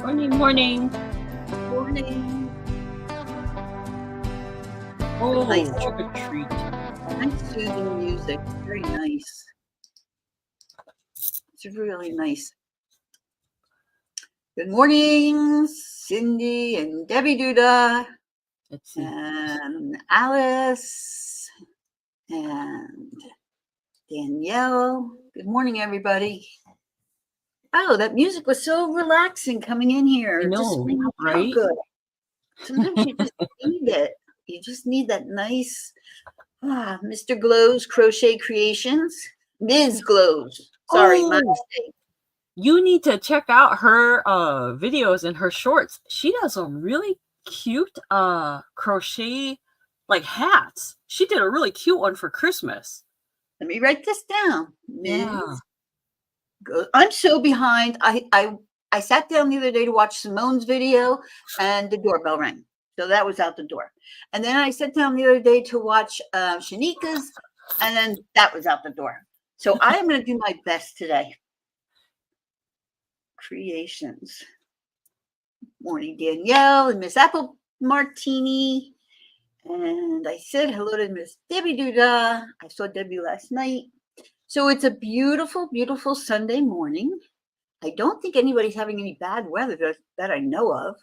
Morning, morning. Morning. Oh, Nice. trick or treat. Nice soothing music. Very nice. It's really nice. Good morning, Cindy and Debbie Duda. Let's see. And Alice and Danielle. Good morning, everybody. Oh, that music was so relaxing coming in here. I know, just made me feel right? good. Sometimes you just need it. You just need that nice Mr. Glow's Crochet Creations. Ms. Glow's. Sorry, my mistake. You need to check out her videos and her shorts. She does some really cute crochet like hats. She did a really cute one for Christmas. Let me write this down. Yeah. I'm so behind. I sat down the other day to watch Simone's video and the doorbell rang. So that was out the door. And then I sat down the other day to watch Shanika's, and then that was out the door. So I am going to do my best today. Creations. Morning, Danielle and Miss Apple Martini. And I said hello to Miss Debbie Duda. I saw Debbie last night. So it's a beautiful, beautiful Sunday morning. I don't think anybody's having any bad weather that I know of.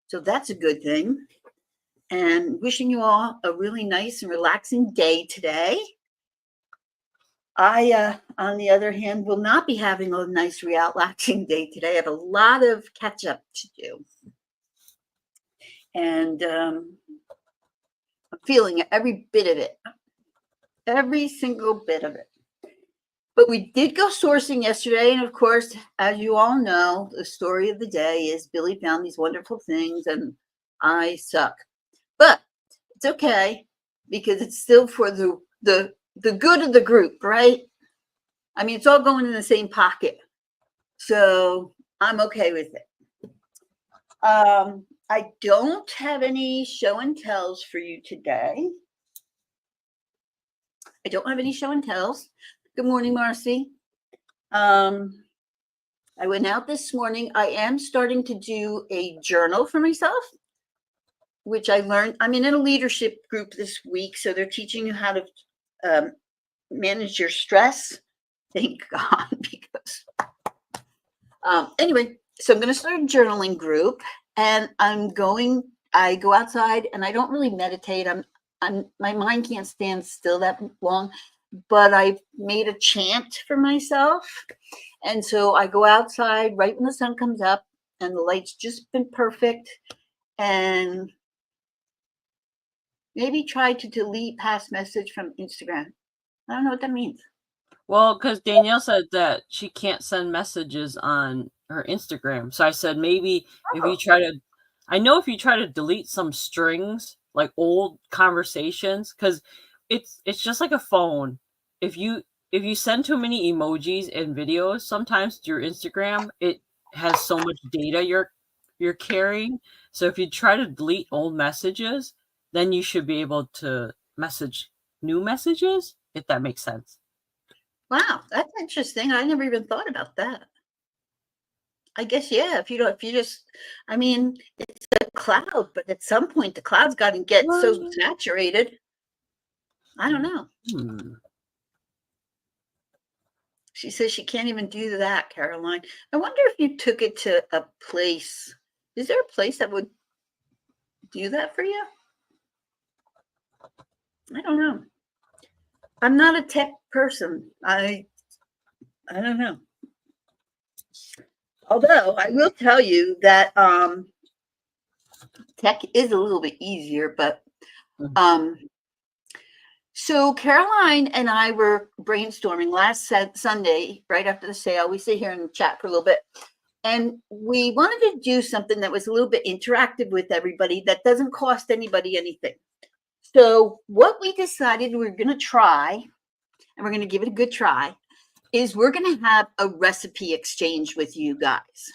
So that's a good thing. And wishing you all a really nice and relaxing day today. I, on the other hand, will not be having a nice, relaxing day today. I have a lot of catch up to do. And I'm feeling every bit of it. Every single bit of it. But we did go sourcing yesterday. And of course, as you all know, the story of the day is Billy found these wonderful things and I suck. But it's okay because it's still for the good of the group, right? I mean, it's all going in the same pocket. So I'm okay with it. I don't have any show and tells for you today. I don't have any show and tells. Good morning, Marcy. I went out this morning. I am starting to do a journal for myself, which I learned. I'm in a leadership group this week, so they're teaching you how to manage your stress. Thank God, because anyway, so I'm going to start a journaling group, and I go outside, and I don't really meditate. My mind can't stand still that long, but I've made a chant for myself, and so I go outside right when the sun comes up, and the light's just been perfect, and maybe try to delete past message from Instagram. I don't know what that means. Well, because Danielle said that she can't send messages on her Instagram. So I said maybe if you try to delete some strings, like old conversations, because it's just like a phone. If you send too many emojis and videos, sometimes to your Instagram, it has so much data you're carrying. So if you try to delete old messages, then you should be able to message new messages, if that makes sense. Wow, that's interesting. I never even thought about that. I guess, yeah, I mean, it's a cloud, but at some point the cloud's got to get so saturated. I don't know. She says she can't even do that, Caroline. I wonder if you took it to a place. Is there a place that would do that for you? I don't know. I'm not a tech person. I don't know. Although I will tell you that tech is a little bit easier, but so Caroline and I were brainstorming last Sunday, right after the sale. We sit here and chat for a little bit, and we wanted to do something that was a little bit interactive with everybody that doesn't cost anybody anything. So what we decided we're going to try, and we're going to give it a good try, is we're going to have a recipe exchange with you guys.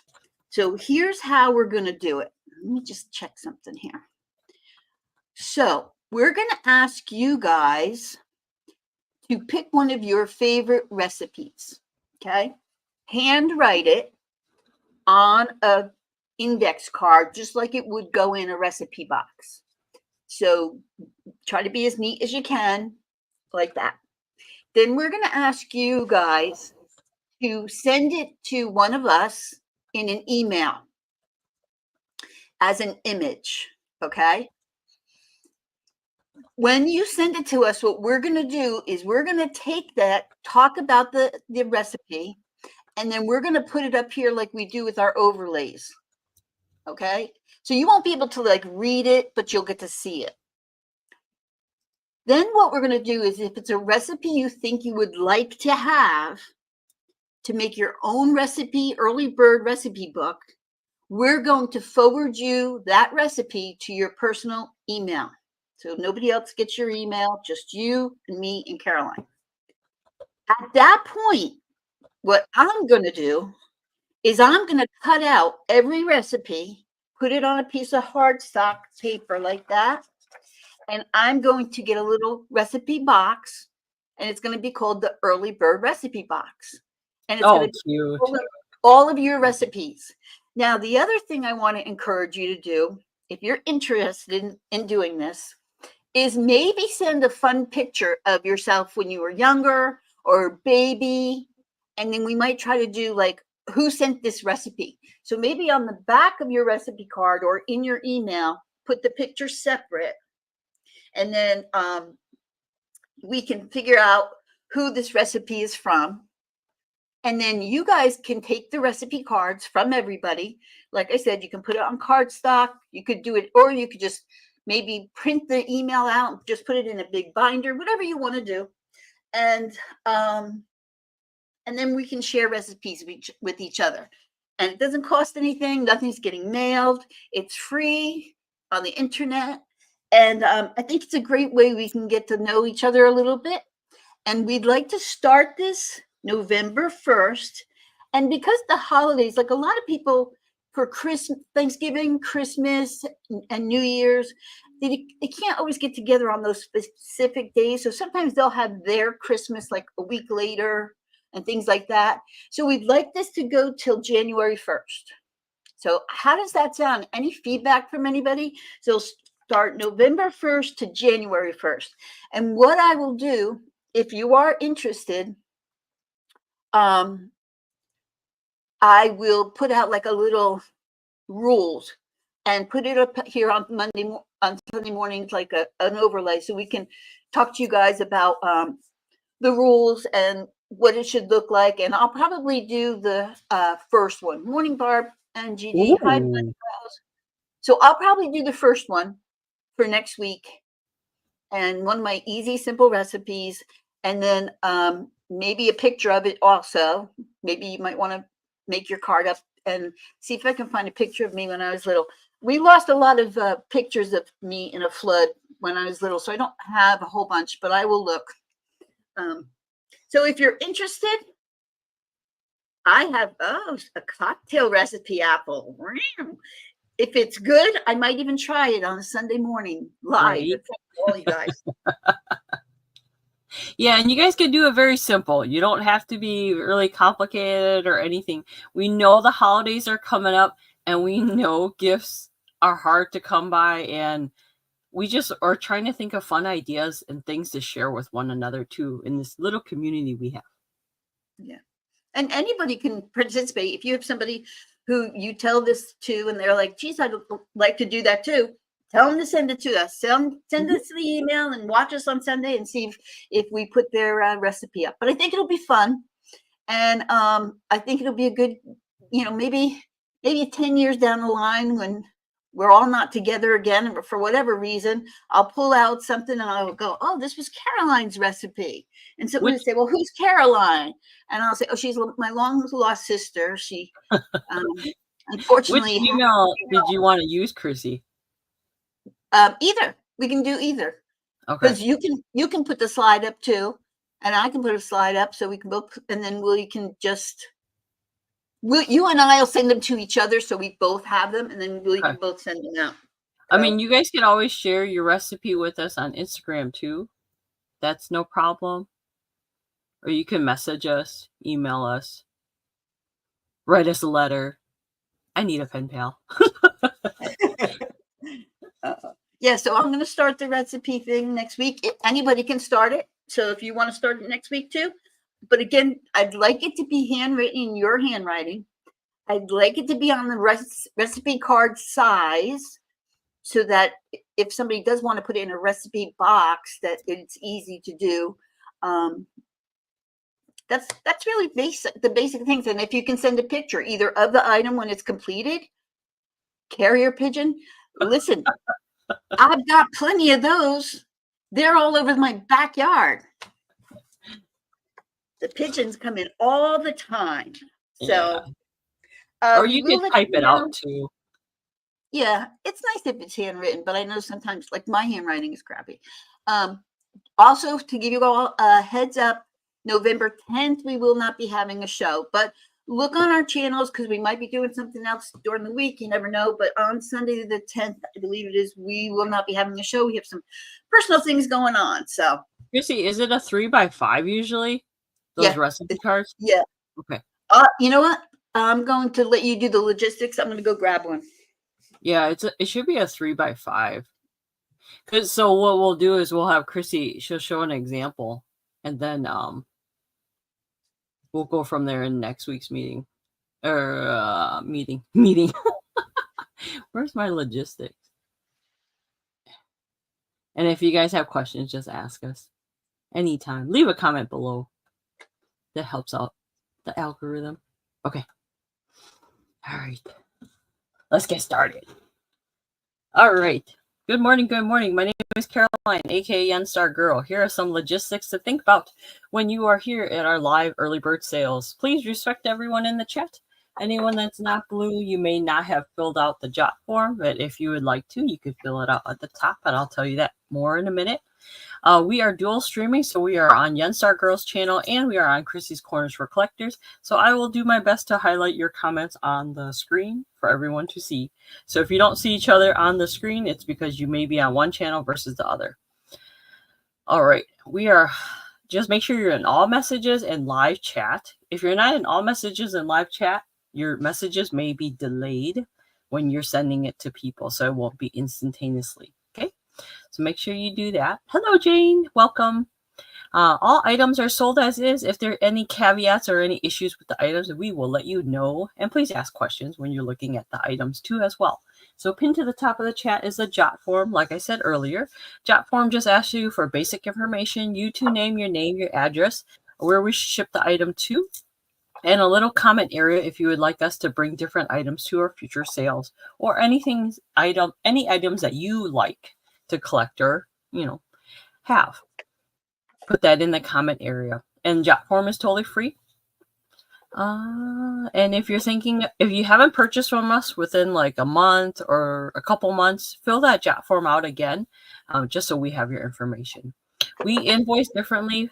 So here's how we're going to do it. Let me just check something here. So we're going to ask you guys to pick one of your favorite recipes, okay? Handwrite it on a index card, just like it would go in a recipe box. So try to be as neat as you can, like that. Then we're going to ask you guys to send it to one of us in an email as an image, okay? When you send it to us, what we're going to do is we're going to take that, talk about the recipe, and then we're going to put it up here like we do with our overlays, okay? So you won't be able to like read it, but you'll get to see it. Then what we're going to do is if it's a recipe you think you would like to have to make your own recipe, early bird recipe book, we're going to forward you that recipe to your personal email. So nobody else gets your email, just you and me and Caroline. At that point, what I'm going to do is I'm going to cut out every recipe, put it on a piece of hardstock paper like that, and I'm going to get a little recipe box, and it's going to be called the Early Bird Recipe Box. And it's going to be cute. all of your recipes. Now, the other thing I want to encourage you to do, if you're interested in doing this, is maybe send a fun picture of yourself when you were younger or baby. And then we might try to do like, who sent this recipe? So maybe on the back of your recipe card or in your email, put the picture separate. And then we can figure out who this recipe is from. And then you guys can take the recipe cards from everybody. Like I said, you can put it on cardstock. You could do it, or you could just maybe print the email out, and just put it in a big binder, whatever you want to do. And then we can share recipes with each other. And it doesn't cost anything. Nothing's getting mailed. It's free on the internet. And I think it's a great way we can get to know each other a little bit. And we'd like to start this November 1st. And because the holidays, like a lot of people for Christmas, Thanksgiving, Christmas, and New Year's, they can't always get together on those specific days. So sometimes they'll have their Christmas like a week later and things like that. So we'd like this to go till January 1st. So how does that sound? Any feedback from anybody? So start November 1st to January 1st. And what I will do, if you are interested, I will put out like a little rules and put it up here on Sunday mornings, like an overlay, so we can talk to you guys about the rules and what it should look like. And I'll probably do the first one. Morning, Barb and Gigi. Hi, so I'll probably do the first one for next week, and one of my easy, simple recipes, and then maybe a picture of it also. Maybe you might want to make your card up and see if I can find a picture of me when I was little. We lost a lot of pictures of me in a flood when I was little, so I don't have a whole bunch, but I will look. So if you're interested, I have a cocktail recipe apple. If it's good, I might even try it on a Sunday morning live. Right. All you guys. Yeah, and you guys can do it very simple. You don't have to be really complicated or anything. We know the holidays are coming up, and we know gifts are hard to come by, and we just are trying to think of fun ideas and things to share with one another too in this little community we have. Yeah. And anybody can participate. If you have somebody who you tell this to and they're like, geez, I'd like to do that too, tell them to send it to us. Send us the email and watch us on Sunday and see if we put their recipe up. But I think it'll be fun. And I think it'll be a good, maybe 10 years down the line when we're all not together again, and for whatever reason, I'll pull out something and I'll go, oh, this was Caroline's recipe. And so we say, well, who's Caroline? And I'll say, oh, she's my long lost sister. She unfortunately. Which email did you want to use, Chrissy? Either. We can do either. Okay. Because you can put the slide up too, and I can put a slide up, so we can both, and then you and I will send them to each other, so we both have them, and then we can both send them out. I mean, you guys can always share your recipe with us on Instagram too. That's no problem. Or you can message us, email us, write us a letter. I need a pen pal. Yeah, so I'm going to start the recipe thing next week. Anybody can start it. So if you want to start it next week too. But again, I'd like it to be handwritten in your handwriting. I'd like it to be on the recipe card size so that if somebody does want to put it in a recipe box, that it's easy to do. That's really the basic things. And if you can send a picture either of the item when it's completed, carrier pigeon, listen, I've got plenty of those. They're all over my backyard. The pigeons come in all the time. So, or you can type it out too. Yeah, it's nice if it's handwritten, but I know sometimes, like, my handwriting is crappy. Also, to give you all a heads up, November 10th, we will not be having a show, but look on our channels because we might be doing something else during the week. You never know. But on Sunday the 10th, I believe it is, we will not be having a show. We have some personal things going on. So, Chrissy, is it a 3x5 usually? Those recipe cards? Yeah. Okay. You know what? I'm going to let you do the logistics. I'm going to go grab one. Yeah, it should be a 3x5. So what we'll do is we'll have Chrissy, she'll show an example, and then we'll go from there in next week's meeting. Meeting. Where's my logistics? And if you guys have questions, just ask us anytime. Leave a comment below. That helps out the algorithm. Okay. All right. Let's get started. All right. Good morning. Good morning. My name is Caroline, aka Yunstargirl. Here are some logistics to think about when you are here at our live early bird sales. Please respect everyone in the chat. Anyone that's not blue, you may not have filled out the jot form, but if you would like to, you could fill it out at the top, and I'll tell you that more in a minute. We are dual streaming, so we are on Yunstargirl's channel and we are on Chrissy's Corners for Collectors. So I will do my best to highlight your comments on the screen for everyone to see. So if you don't see each other on the screen, it's because you may be on one channel versus the other. All right, just make sure you're in all messages and live chat. If you're not in all messages and live chat, your messages may be delayed when you're sending it to people, so it won't be instantaneously. Okay, so make sure you do that. Hello, Jane. Welcome. All items are sold as is. If there are any caveats or any issues with the items, we will let you know. And please ask questions when you're looking at the items too as well. So pinned to the top of the chat is the jot form. Like I said earlier, jot form just asks you for basic information. You to name, your address, where we ship the item to, and a little comment area if you would like us to bring different items to our future sales or any items that you like to collect or, have. Put that in the comment area. And jot form is totally free. And if you haven't purchased from us within like a month or a couple months, fill that jot form out again, just so we have your information. We invoice differently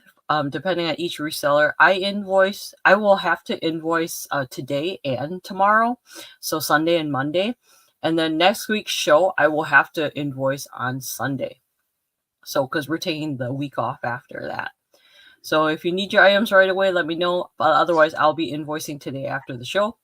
depending on each reseller. I will have to invoice today and tomorrow, so Sunday and Monday. And then next week's show, I will have to invoice on Sunday. So, because we're taking the week off after that. So if you need your items right away, let me know. But otherwise, I'll be invoicing today after the show.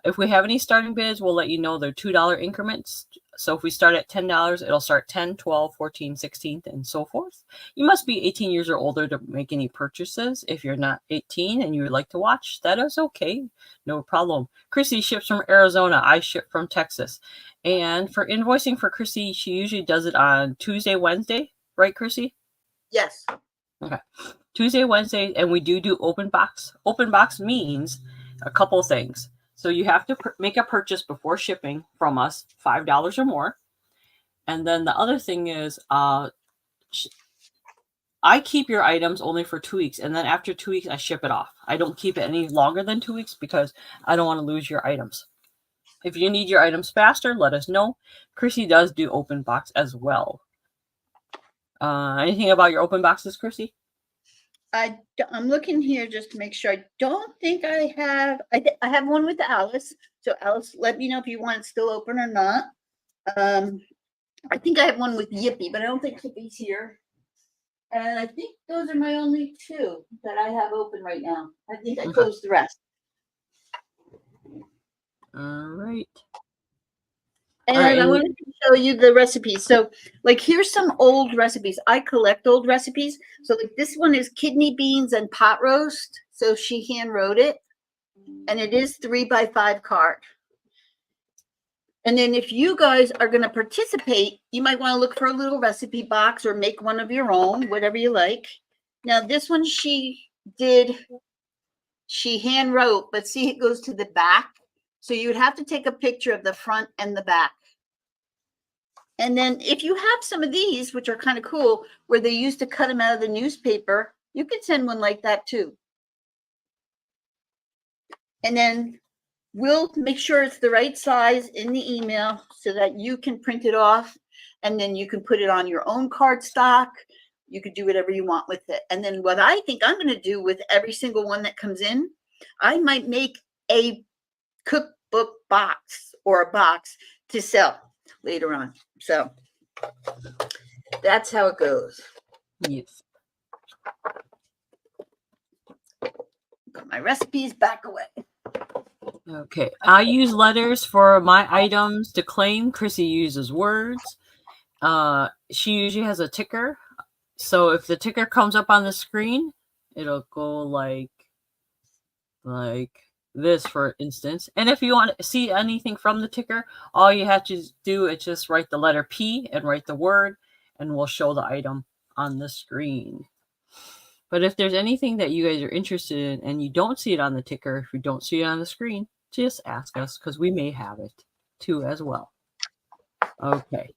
If we have any starting bids, we'll let you know they're $2 increments. So if we start at $10, it'll start 10, 12, 14, 16, and so forth. You must be 18 years or older to make any purchases. If you're not 18 and you would like to watch, that is okay. No problem. Chrissy ships from Arizona. I ship from Texas. And for invoicing for Chrissy, she usually does it on Tuesday, Wednesday. Right, Chrissy? Yes. Okay. Tuesday, Wednesday, and we do open box. Open box means a couple of things. So you have to make a purchase before shipping from us, $5 or more. And then the other thing is I keep your items only for 2 weeks. And then after 2 weeks, I ship it off. I don't keep it any longer than 2 weeks because I don't want to lose your items. If you need your items faster, let us know. Chrissy does do open box as well. Anything about your open boxes, Chrissy? I'm looking here just to make sure. I don't think I have. I have one with Alice. So Alice, let me know if you want it still open or not. I think I have one with Yippee, but I don't think Yippie's here. And I think those are my only two that I have open right now. I think I closed the rest. All right. And All right, I wanted to show you the recipes. So, like, here's some old recipes. I collect old recipes. So, like, this one is kidney beans and pot roast. So she hand wrote it, and it is 3x5 card. And then if you guys are going to participate, you might want to look for a little recipe box or make one of your own, whatever you like. Now, this one she hand wrote, but see, it goes to the back. So you would have to take a picture of the front and the back. And then if you have some of these, which are kind of cool, where they used to cut them out of the newspaper, you can send one like that too. And then we'll make sure it's the right size in the email so that you can print it off, and then you can put it on your own cardstock. You could do whatever you want with it. And then what I think I'm going to do with every single one that comes in, I might make a cookbook box or a box to sell later on. So that's how it goes. yes. Put my recipes back away. Okay. I use letters for my items to claim. Chrissy uses words. She usually has a ticker. So if the ticker comes up on the screen, it'll go like this, for instance. And if you want to see anything from the ticker, all you have to do is just write the letter P and write the word, and we'll show the item on the screen. But if there's anything that you guys are interested in and you don't see it on the ticker, if you don't see it on the screen, just ask us, because we may have it too as well. Okay.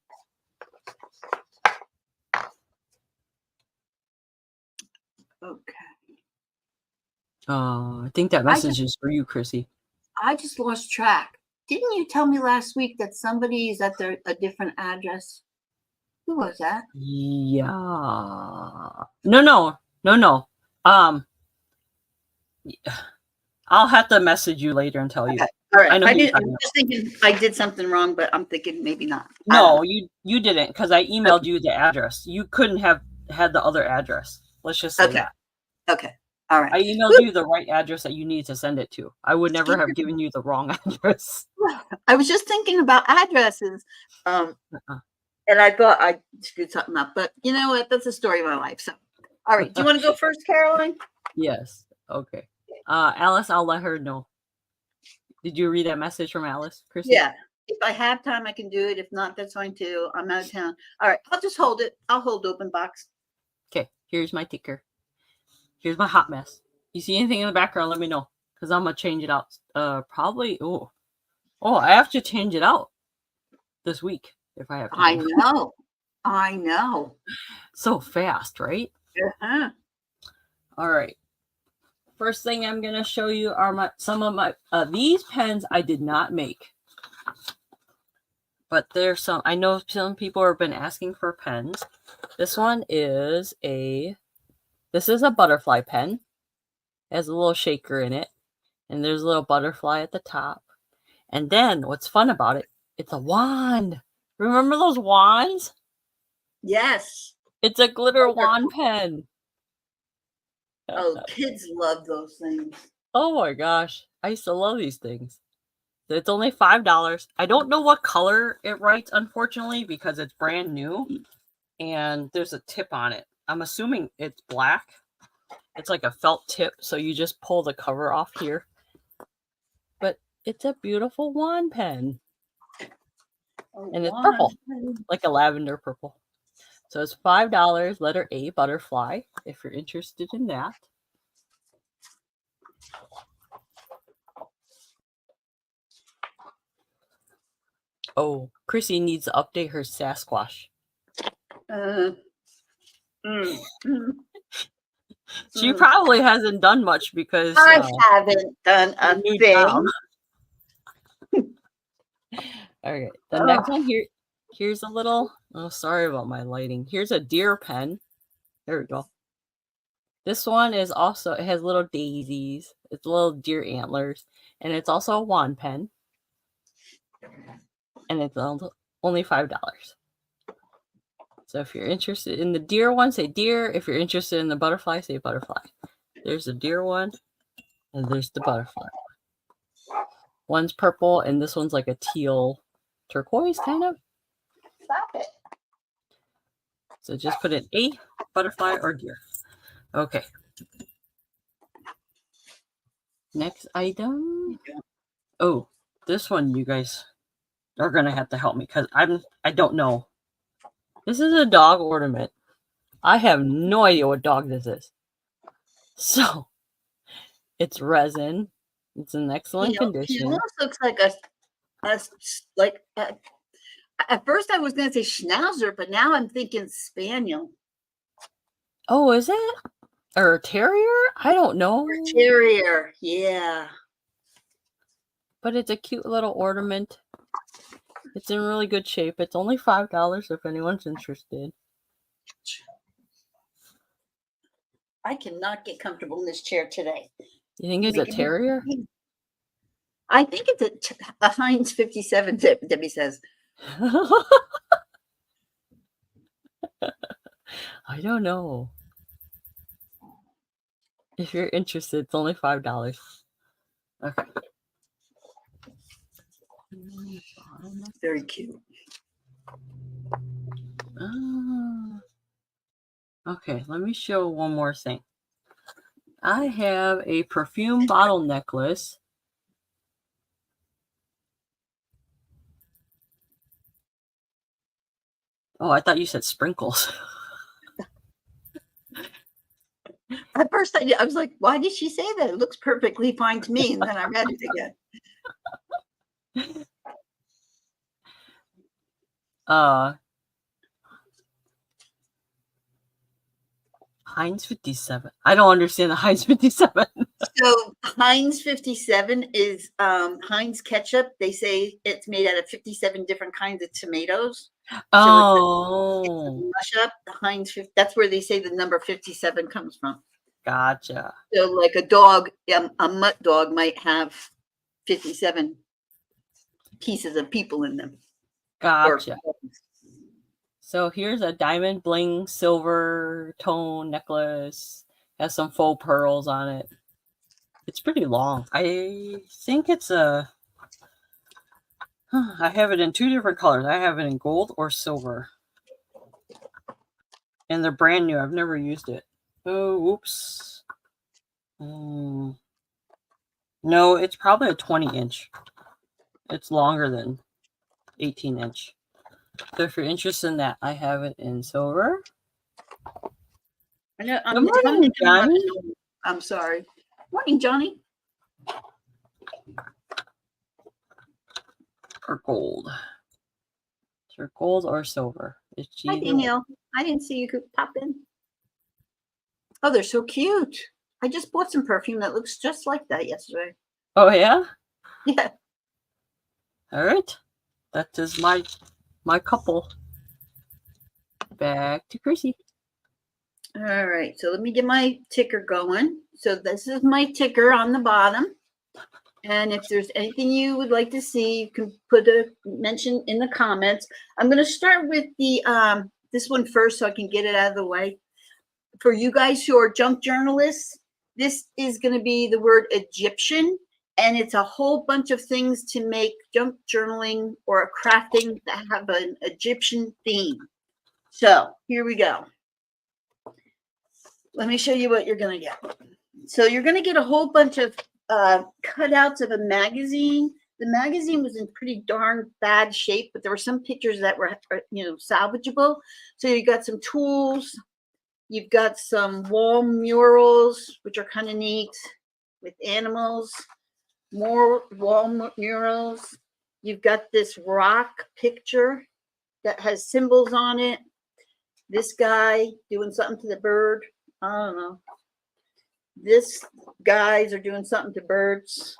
Okay. I think that message is for you, Chrissy. I just lost track. Didn't you tell me last week that somebody is at a different address? Who was that? Yeah. No. I'll have to message you later and tell you. Okay. All right. I'm just thinking I did something wrong, but I'm thinking maybe not. No, you didn't, because I emailed you the address. You couldn't have had the other address. Let's just say that. Okay. All right. I emailed you the right address that you need to send it to. I would never have given you the wrong address. I was just thinking about addresses. And I thought I screwed something up, but you know what? That's the story of my life. So, all right. Do you want to go first, Caroline? Yes. Okay. Alice, I'll let her know. Did you read that message from Alice, Chrissy? Yeah. If I have time, I can do it. If not, that's fine too. I'm out of town. All right. I'll just hold it. I'll hold open box. Okay. Here's my ticker. Here's my hot mess. You see anything in the background, let me know, because I'm going to change it out. Probably. Oh, I have to change it out this week if I have time. I know. So fast, right? Uh-huh. All right. First thing I'm going to show you are some of my, these pens I did not make. But there's some, I know some people have been asking for pens. This one is this is a butterfly pen. It has a little shaker in it. And there's a little butterfly at the top. And then what's fun about it, it's a wand. Remember those wands? Yes. It's a glitter wand pen. Oh, kids love those things. Oh my gosh. I used to love these things. It's only $5. I don't know what color it writes, unfortunately, because it's brand new. And there's a tip on it. I'm assuming it's black. It's like a felt tip, so you just pull the cover off here. But it's a beautiful wand pen. And it's purple, like a lavender purple. So it's $5, letter A, butterfly, if you're interested in that. Oh, Chrissy needs to update her Sasquatch. She probably hasn't done much because I haven't done a thing. Okay, the next one here's a little, oh, sorry about my lighting. Here's a deer pen. There we go. This one is also, it has little daisies. It's little deer antlers. And it's also a wand pen. And it's only $5. So if you're interested in the deer one, say deer. If you're interested in the butterfly, say butterfly. There's the deer one. And there's the butterfly. One's purple, and this one's like a teal turquoise, kind of. Stop it. So just put in a butterfly or deer. Okay. Next item. Oh, this one you guys are gonna have to help me because I don't know. This is a dog ornament. I have no idea what dog this is. So it's resin. It's in excellent He condition. almost looks like at first I was gonna say schnauzer, but now I'm thinking spaniel. Oh, is it? Or a terrier? I don't know. Or terrier, yeah. But it's a cute little ornament. It's in really good shape. It's only $5 if anyone's interested. I cannot get comfortable in this chair today. You think it's a terrier? I think it's a Heinz 57, Debbie says. I don't know. If you're interested, it's only $5. Okay. Very cute. Okay, let me show one more thing. I have a perfume bottle necklace. Oh, I thought you said sprinkles. At first I was like, why did she say that? It looks perfectly fine to me. And then I read it again. Heinz 57. I don't understand the Heinz 57. So Heinz 57 is Heinz ketchup. They say it's made out of 57 different kinds of tomatoes. Oh. So it's up the Heinz. That's where they say the number 57 comes from. Gotcha. So like a dog, a mutt dog might have 57 pieces of people in them. Gotcha. So here's a diamond bling silver tone necklace. Has some faux pearls on it. It's pretty long. I think it's a... I have it in 2 different colors. I have it in gold or silver. And they're brand new. I've never used it. Oh, whoops. No, it's probably a 20-inch. It's longer than 18-inch. So if you're interested in that, I have it in silver. I know, Good morning, Johnny. I'm sorry. Morning, Johnny. Or gold. Or gold or silver. Hi, Danielle. I didn't see you could pop in. Oh, they're so cute. I just bought some perfume that looks just like that yesterday. Oh, yeah? Yeah. All right. That is my couple. Back to Chrissy. All right. So let me get my ticker going. So this is my ticker on the bottom. And if there's anything you would like to see, you can put a mention in the comments. I'm going to start with the this one first so I can get it out of the way. For you guys who are junk journalists, this is going to be the word Egyptian, and it's a whole bunch of things to make junk journaling or crafting that have an Egyptian theme. So here we go. Let me show you what you're going to get. So you're going to get a whole bunch of cutouts of a magazine. The magazine was in pretty darn bad shape, but there were some pictures that were, salvageable. So you got some tools. You've got some wall murals, which are kind of neat, with animals. More wall murals. You've got this rock picture that has symbols on it. This guy doing something to the bird. I don't know. This guys are doing something to birds.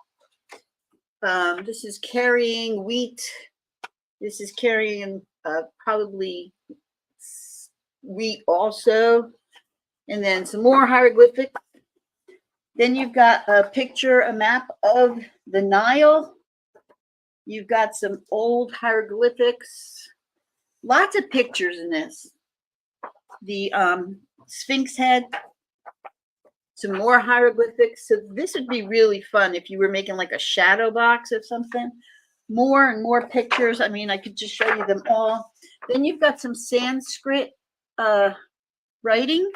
This is carrying wheat. This is carrying probably wheat also. And then some more hieroglyphic. Then you've got a picture, a map of the Nile. You've got some old hieroglyphics. Lots of pictures in this. The Sphinx head. some more hieroglyphics. So this would be really fun if you were making like a shadow box of something. More and more pictures. I mean, I could just show you them all. Then you've got some Sanskrit writing,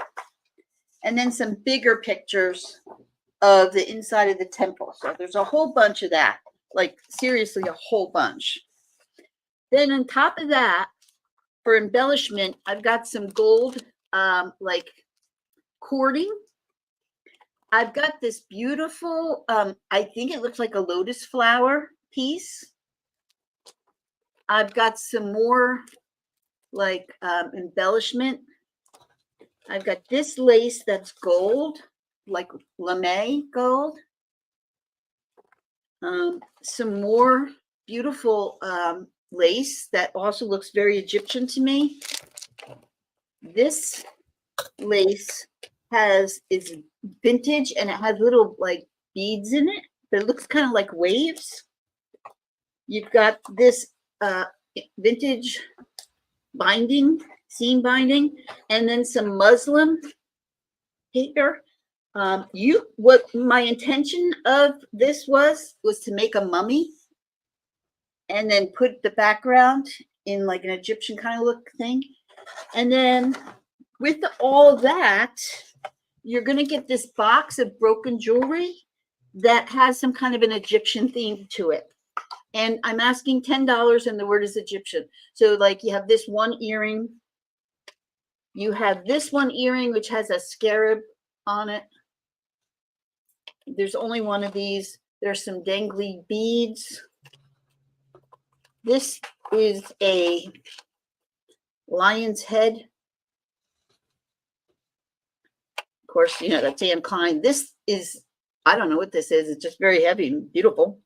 and then some bigger pictures of the inside of the temple. So there's a whole bunch of that, like seriously, a whole bunch. Then on top of that, for embellishment, I've got some gold, like cording. I've got this beautiful, I think it looks like a lotus flower piece. I've got some more like embellishment. I've got this lace that's gold, like lame gold. Some more beautiful lace that also looks very Egyptian to me. This lace is vintage and it has little like beads in it, but it looks kind of like waves. You've got this vintage binding, seam binding, and then some muslin paper. What my intention of this was to make a mummy and then put the background in like an Egyptian kind of look thing. And then with all that, you're going to get this box of broken jewelry that has some kind of an Egyptian theme to it. And I'm asking $10 and the word is Egyptian. So like you have this one earring. You have this one earring, which has a scarab on it. There's only one of these. There's some dangly beads. This is a lion's head. Of course, you know, that's Anne Klein. This is, I don't know what this is. It's just very heavy and beautiful.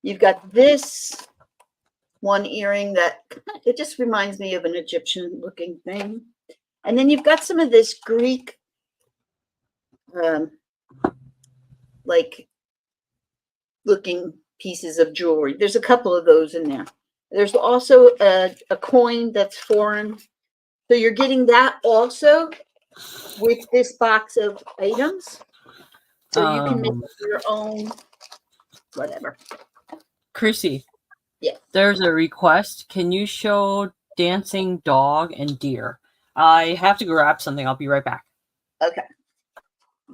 You've got this one earring that it just reminds me of an Egyptian looking thing. And then you've got some of this Greek, like looking pieces of jewelry. There's a couple of those in there. There's also a coin that's foreign. So you're getting that also with this box of items. So you can make your own whatever. Chrissy. Yeah. There's a request. Can you show dancing dog and deer? I have to grab something. I'll be right back. Okay.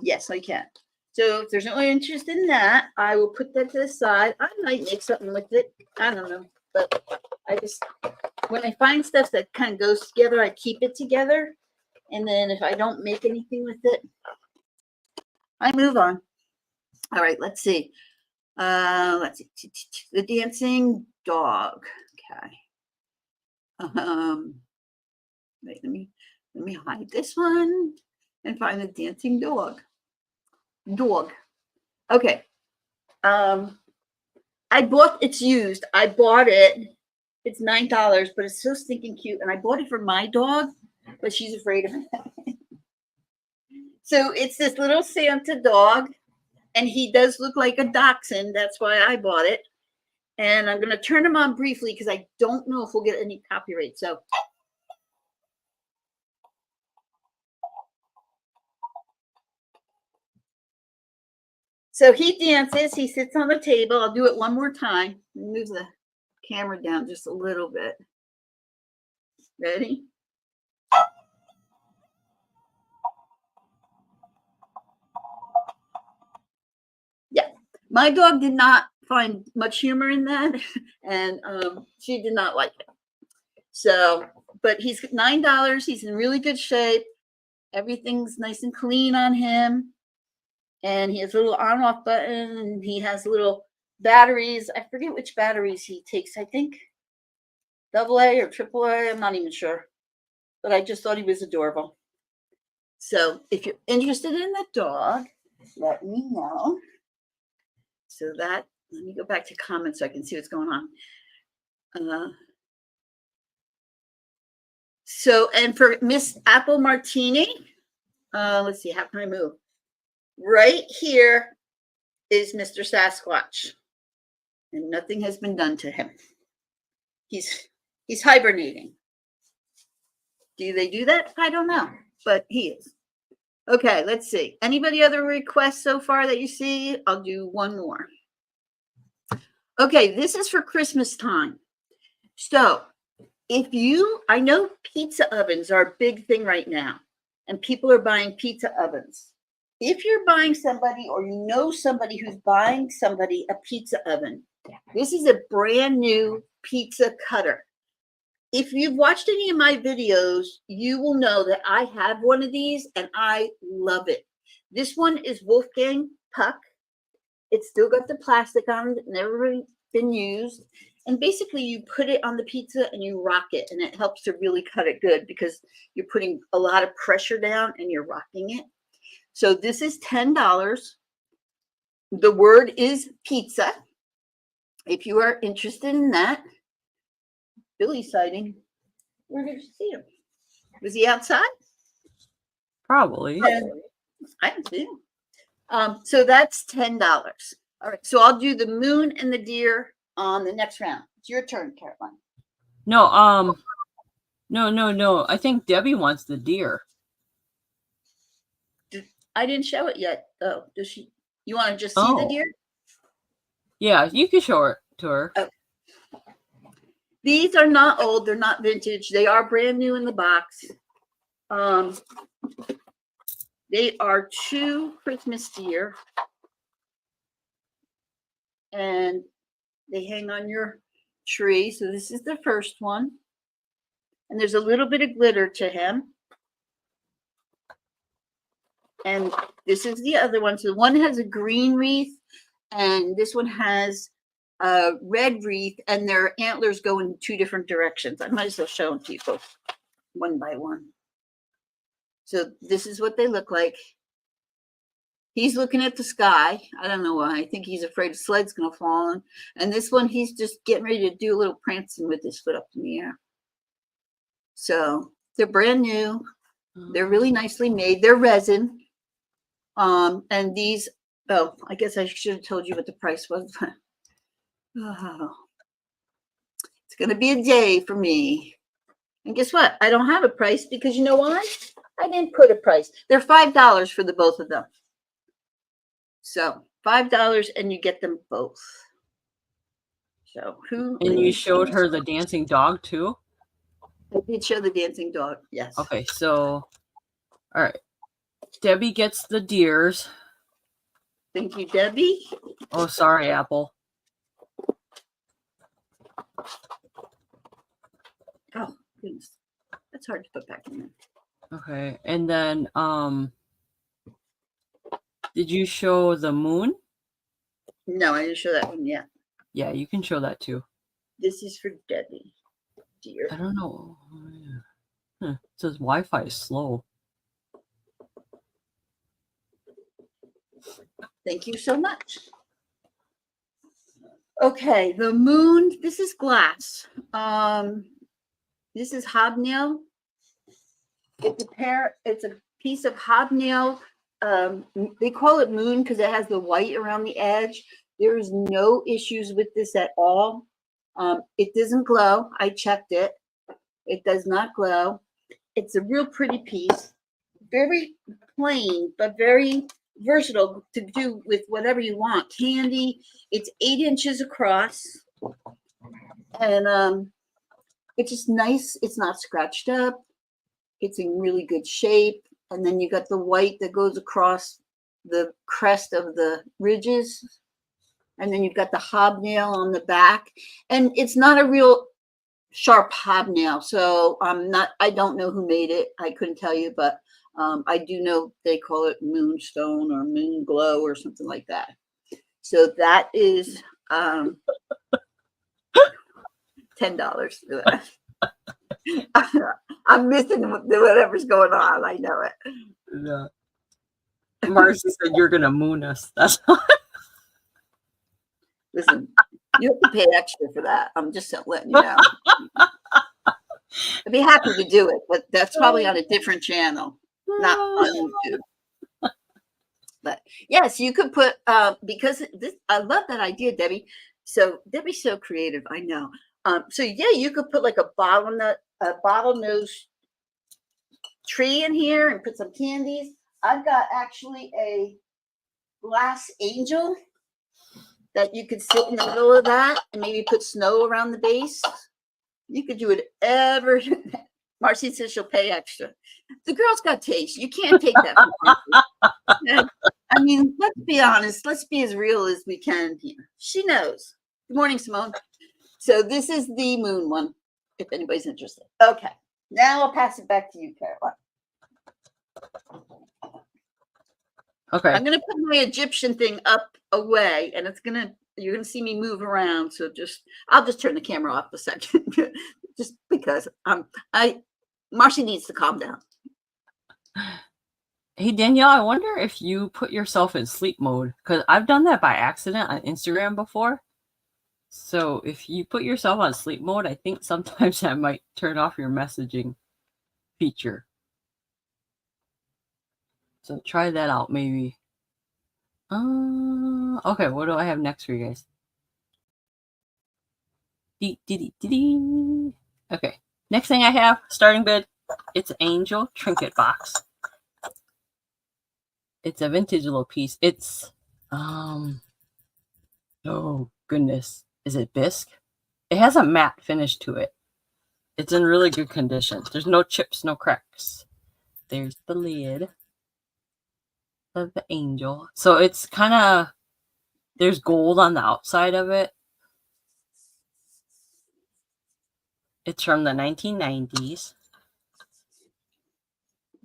Yes, I can. So if there's no interest in that, I will put that to the side. I might make something with it. I don't know. But I just, when I find stuff that kind of goes together, I keep it together. And then if I don't make anything with it, I move on. All right, let's see. Let's see. The dancing dog. Okay. Wait, let me hide this one and find the dancing dog. Okay. It's used. I bought it. It's $9, but it's so stinking cute. And I bought it for my dog, but she's afraid of it. So it's this little Santa dog, and he does look like a dachshund. That's why I bought it. And I'm going to turn him on briefly because I don't know if we'll get any copyright. So he dances. He sits on the table. I'll do it one more time. Move the camera down just a little bit. Ready? Yeah. My dog did not find much humor in that, and she did not like it. So, but he's $9. He's in really good shape. Everything's nice and clean on him. And he has a little on-off button, and he has little batteries. I forget which batteries he takes. I think AA or AAA. I'm not even sure. But I just thought he was adorable. So if you're interested in the dog, let me know. So let me go back to comments so I can see what's going on. And for Miss Apple Martini, let's see, how can I move? Right here is Mr. Sasquatch, and nothing has been done to him. He's hibernating. Do they do that? I don't know. but he is. Okay, let's see. Anybody other requests so far that you see? I'll do one more. Okay, this is for Christmas time. So I know pizza ovens are a big thing right now, and people are buying pizza ovens. If you're buying somebody or you know somebody who's buying somebody a pizza oven, this is a brand new pizza cutter. If you've watched any of my videos, you will know that I have one of these and I love it. This one is Wolfgang Puck. It's still got the plastic on it, never been used. And basically you put it on the pizza and you rock it, and it helps to really cut it good because you're putting a lot of pressure down and you're rocking it. So this is $10. The word is pizza. If you are interested in that. Billy sighting. Where did you see him? Was he outside? Probably. I didn't see him. So that's $10. All right. So I'll do the moon and the deer on the next round. It's your turn, Caroline. No, no. I think Debbie wants the deer. I didn't show it yet, though. Does she? You want to just see the deer? Yeah, you can show it to her. Okay. These are not old. They're not vintage. They are brand new in the box. They are 2 Christmas deer. And they hang on your tree. So this is the first one. And there's a little bit of glitter to him. And this is the other one. So one has a green wreath, and this one has a red wreath, and their antlers go in 2 different directions. I might as well show them to you both one by one. So this is what they look like. He's looking at the sky. I don't know why. I think he's afraid a sled's going to fall on. And this one, he's just getting ready to do a little prancing with his foot up in the air. So they're brand new. They're really nicely made. They're resin. And these, I guess I should have told you what the price was. Oh, it's going to be a day for me. And guess what? I don't have a price because you know why? I didn't put a price. They're $5 for the both of them. So $5 and you get them both. So And you showed her the dancing dog too? I did show the dancing dog, yes. Okay, so all right. Debbie gets the deers. Thank you, Debbie. Oh, sorry, Apple. Oh, goodness. That's hard to put back in there. Okay, and then did you show the moon? No, I didn't show that one yet. Yeah, you can show that too. This is for Debbie. Dear. I don't know. It says Wi-Fi is slow. Thank you so much. Okay, the moon. This is glass. This is hobnail. It's a piece of hobnail. They call it moon because it has the white around the edge. There is no issues with this at all. It doesn't glow. I checked it. It does not glow. It's a real pretty piece. Very plain, but very versatile to do with whatever you want. Candy. It's 8 inches across. And it's just nice. It's not scratched up. It's in really good shape. And then you got the white that goes across the crest of the ridges. And then you've got the hobnail on the back. And it's not a real sharp hobnail. So I don't know who made it. I couldn't tell you, but I do know they call it moonstone or moon glow or something like that. So that is $10. I'm missing whatever's going on. I know it. Yeah. Marcy said you're gonna moon us. That's all. Listen, you have to pay extra for that. I'm just letting you know. I'd be happy to do it, but that's probably on a different channel, not on YouTube. But yes, you could put because this. I love that idea, Debbie. So Debbie's so creative. I know. So yeah, you could put like a bottlenose tree in here and put some candies. I've got actually a glass angel that you could sit in the middle of that and maybe put snow around the base. You could do whatever. Marcy says she'll pay extra. The girl's got taste. You can't take that from her. I mean, let's be honest. Let's be as real as we can here. She knows. Good morning, Simone. So this is the moon one, if anybody's interested. Okay. Now I'll pass it back to you, Caroline. Okay. I'm going to put my Egyptian thing up away, and you're going to see me move around. So I'll just turn the camera off a second, just because Marcy needs to calm down. Hey, Danielle, I wonder if you put yourself in sleep mode, because I've done that by accident on Instagram before. So if you put yourself on sleep mode, I think sometimes I might turn off your messaging feature. So try that out, maybe. Okay, what do I have next for you guys? Okay, next thing I have, starting bid. It's an angel trinket box. It's a vintage little piece. It's, oh goodness, is it bisque? It has a matte finish to it. It's in really good condition. There's no chips, no cracks. There's the lid of the angel. So it's kind of, there's gold on the outside of it. It's from the 1990s.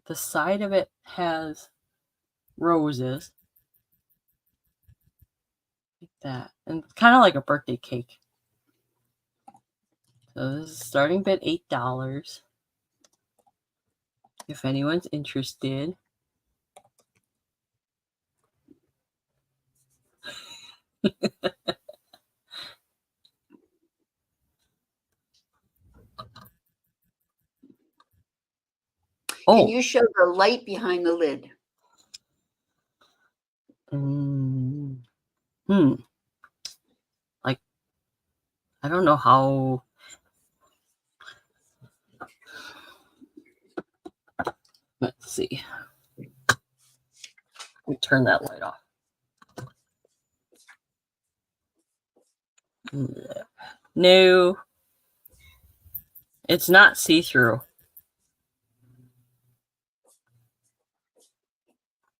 The side of it has roses. Like that. And it's kind of like a birthday cake. So this is starting bid $8. If anyone's interested. Can you show the light behind the lid? Like, I don't know how. Let's see. Let me turn that light off. No. It's not see-through.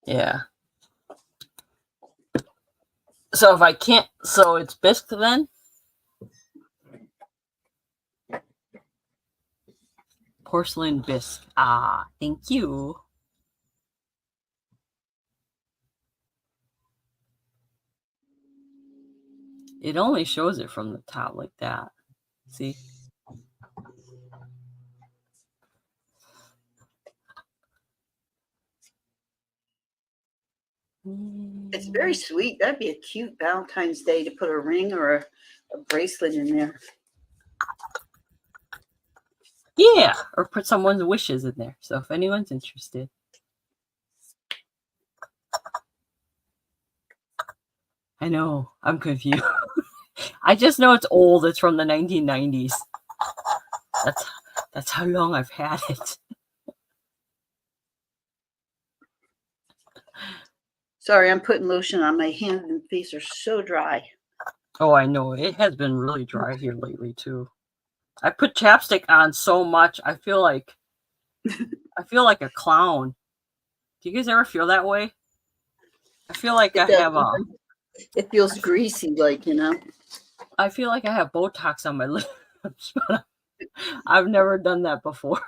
Yeah. So if I can't, so it's bisque then? Porcelain bisque. Ah, thank you. It only shows it from the top like that. See? It's very sweet. That'd be a cute Valentine's Day to put a ring or a bracelet in there. Yeah, or put someone's wishes in there. So if anyone's interested. I know, I'm confused. I just know it's old. It's from the 1990s. That's how long I've had it. Sorry, I'm putting lotion on my hands and face are so dry. Oh, I know. It has been really dry here lately too. I put chapstick on so much. I feel like a clown. Do you guys ever feel that way? I feel like It feels greasy, like, you know. I feel like I have Botox on my lips. I've never done that before.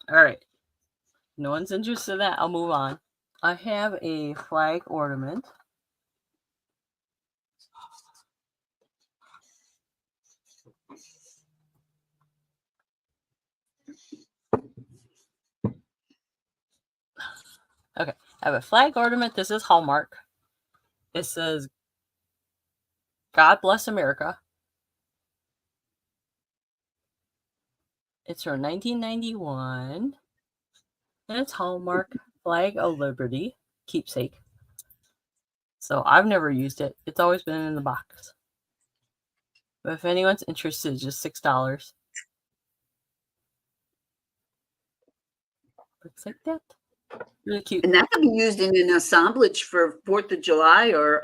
All right. No one's interested in that. I'll move on. I have a flag ornament. Okay, I have a flag ornament. This is Hallmark. It says, God Bless America. It's from 1991. And it's Hallmark Flag of Liberty keepsake. So I've never used it. It's always been in the box. But if anyone's interested, it's just $6. Looks like that. Really cute. And that could be used in an assemblage for 4th of July or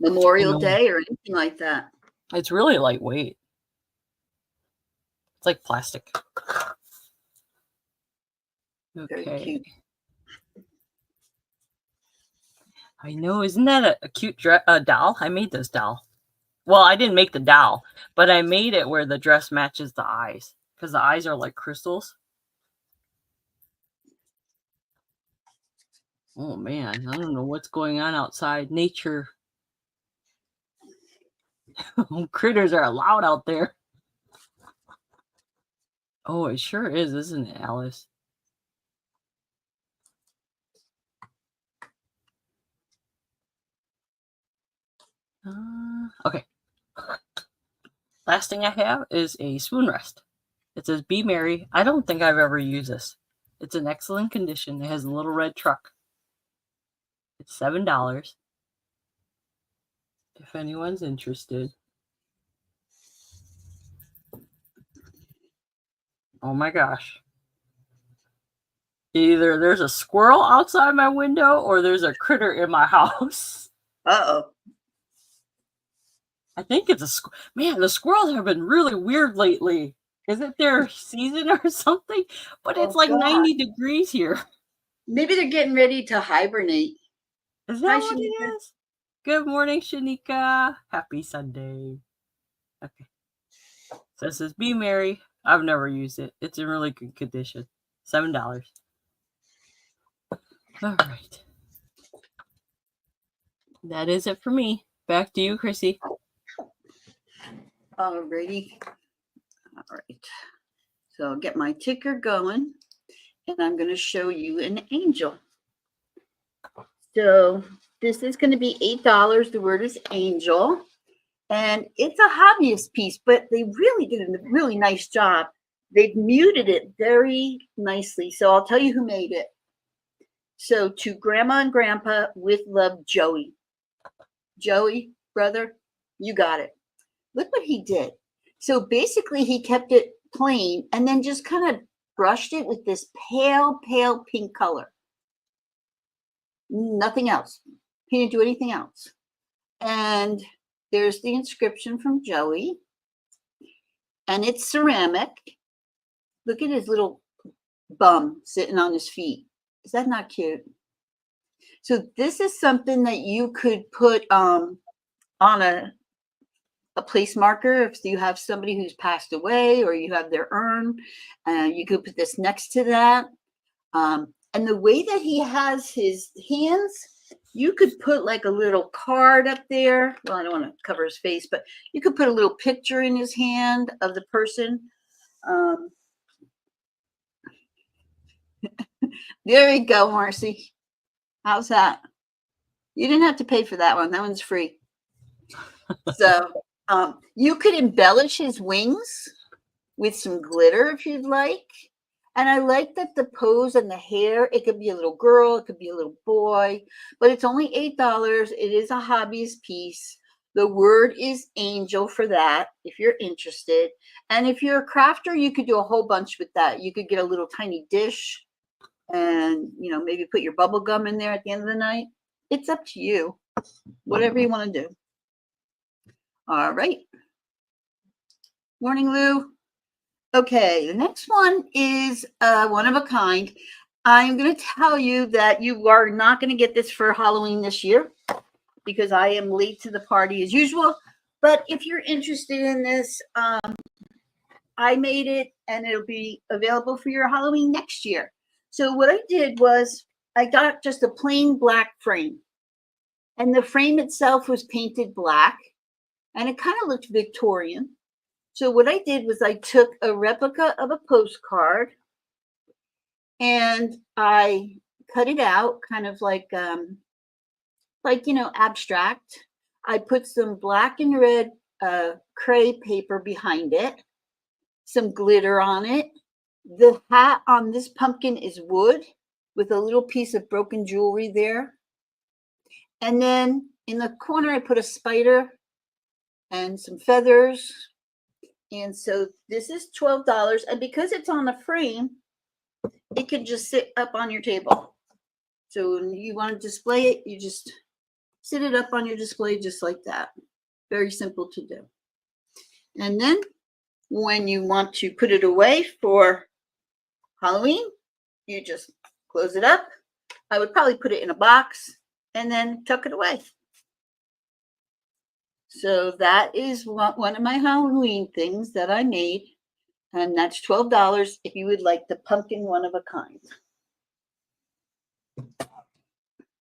Memorial Day or anything like that. It's really lightweight. It's like plastic. Very Okay. cute. I know. Isn't that a cute doll? I made this doll. Well, I didn't make the doll, but I made it where the dress matches the eyes because the eyes are like crystals. Oh man, I don't know what's going on outside. Nature. Critters are allowed out there. Oh, it sure is, isn't it, Alice? Okay. Last thing I have is a spoon rest. It says, "Be merry." I don't think I've ever used this. It's in excellent condition. It has a little red truck. It's $7. If anyone's interested. Oh my gosh. Either there's a squirrel outside my window or there's a critter in my house. Uh-oh. I think it's a squirrel. Man, the squirrels have been really weird lately. Is it their season or something? But it's like 90 degrees here. Maybe they're getting ready to hibernate. Is that what it is? Good morning, Shanika. Happy Sunday. Okay. So it says, "Be merry." I've never used it. It's in really good condition. $7. All right. That is it for me. Back to you, Chrissy. Alrighty. All right. So I'll get my ticker going and I'm going to show you an angel. So this is going to be $8. The word is angel. And it's a hobbyist piece, but they really did a really nice job. They've muted it very nicely. So I'll tell you who made it. So to Grandma and Grandpa, with love, Joey. Joey, brother, you got it. Look what he did. So basically he kept it plain and then just kind of brushed it with this pale pink color. Nothing else. He didn't do anything else. And there's the inscription from Joey. And it's ceramic. Look at his little bum sitting on his feet. Is that not cute? So this is something that you could put on a place marker if you have somebody who's passed away or you have their urn. You could put this next to that. And the way that he has his hands, you could put like a little card up there. Well, I don't want to cover his face, but you could put a little picture in his hand of the person. There you go, Marcy. How's that? You didn't have to pay for that one. That one's free. So you could embellish his wings with some glitter if you'd like. And I like that the pose and the hair, it could be a little girl, it could be a little boy, but it's only $8. It is a hobbyist piece. The word is angel for that, if you're interested. And if you're a crafter, you could do a whole bunch with that. You could get a little tiny dish and, you know, maybe put your bubble gum in there at the end of the night. It's up to you, whatever you want to do. All right. Morning, Lou. Okay, the next one is one of a kind. I'm going to tell you that you are not going to get this for Halloween this year because I am late to the party as usual. But if you're interested in this, I made it and it'll be available for your Halloween next year. So what I did was I got just a plain black frame. And the frame itself was painted black. And it kind of looked Victorian. So what I did was I took a replica of a postcard and I cut it out kind of like you know, abstract. I put some black and red cray paper behind it, some glitter on it. The hat on this pumpkin is wood with a little piece of broken jewelry there. And then in the corner, I put a spider and some feathers. And so this is $12. And because it's on a frame, it could just sit up on your table. So when you want to display it, you just sit it up on your display just like that. Very simple to do. And then when you want to put it away for Halloween, you just close it up. I would probably put it in a box and then tuck it away. So that is one of my Halloween things that I made. And that's $12 if you would like the pumpkin one of a kind.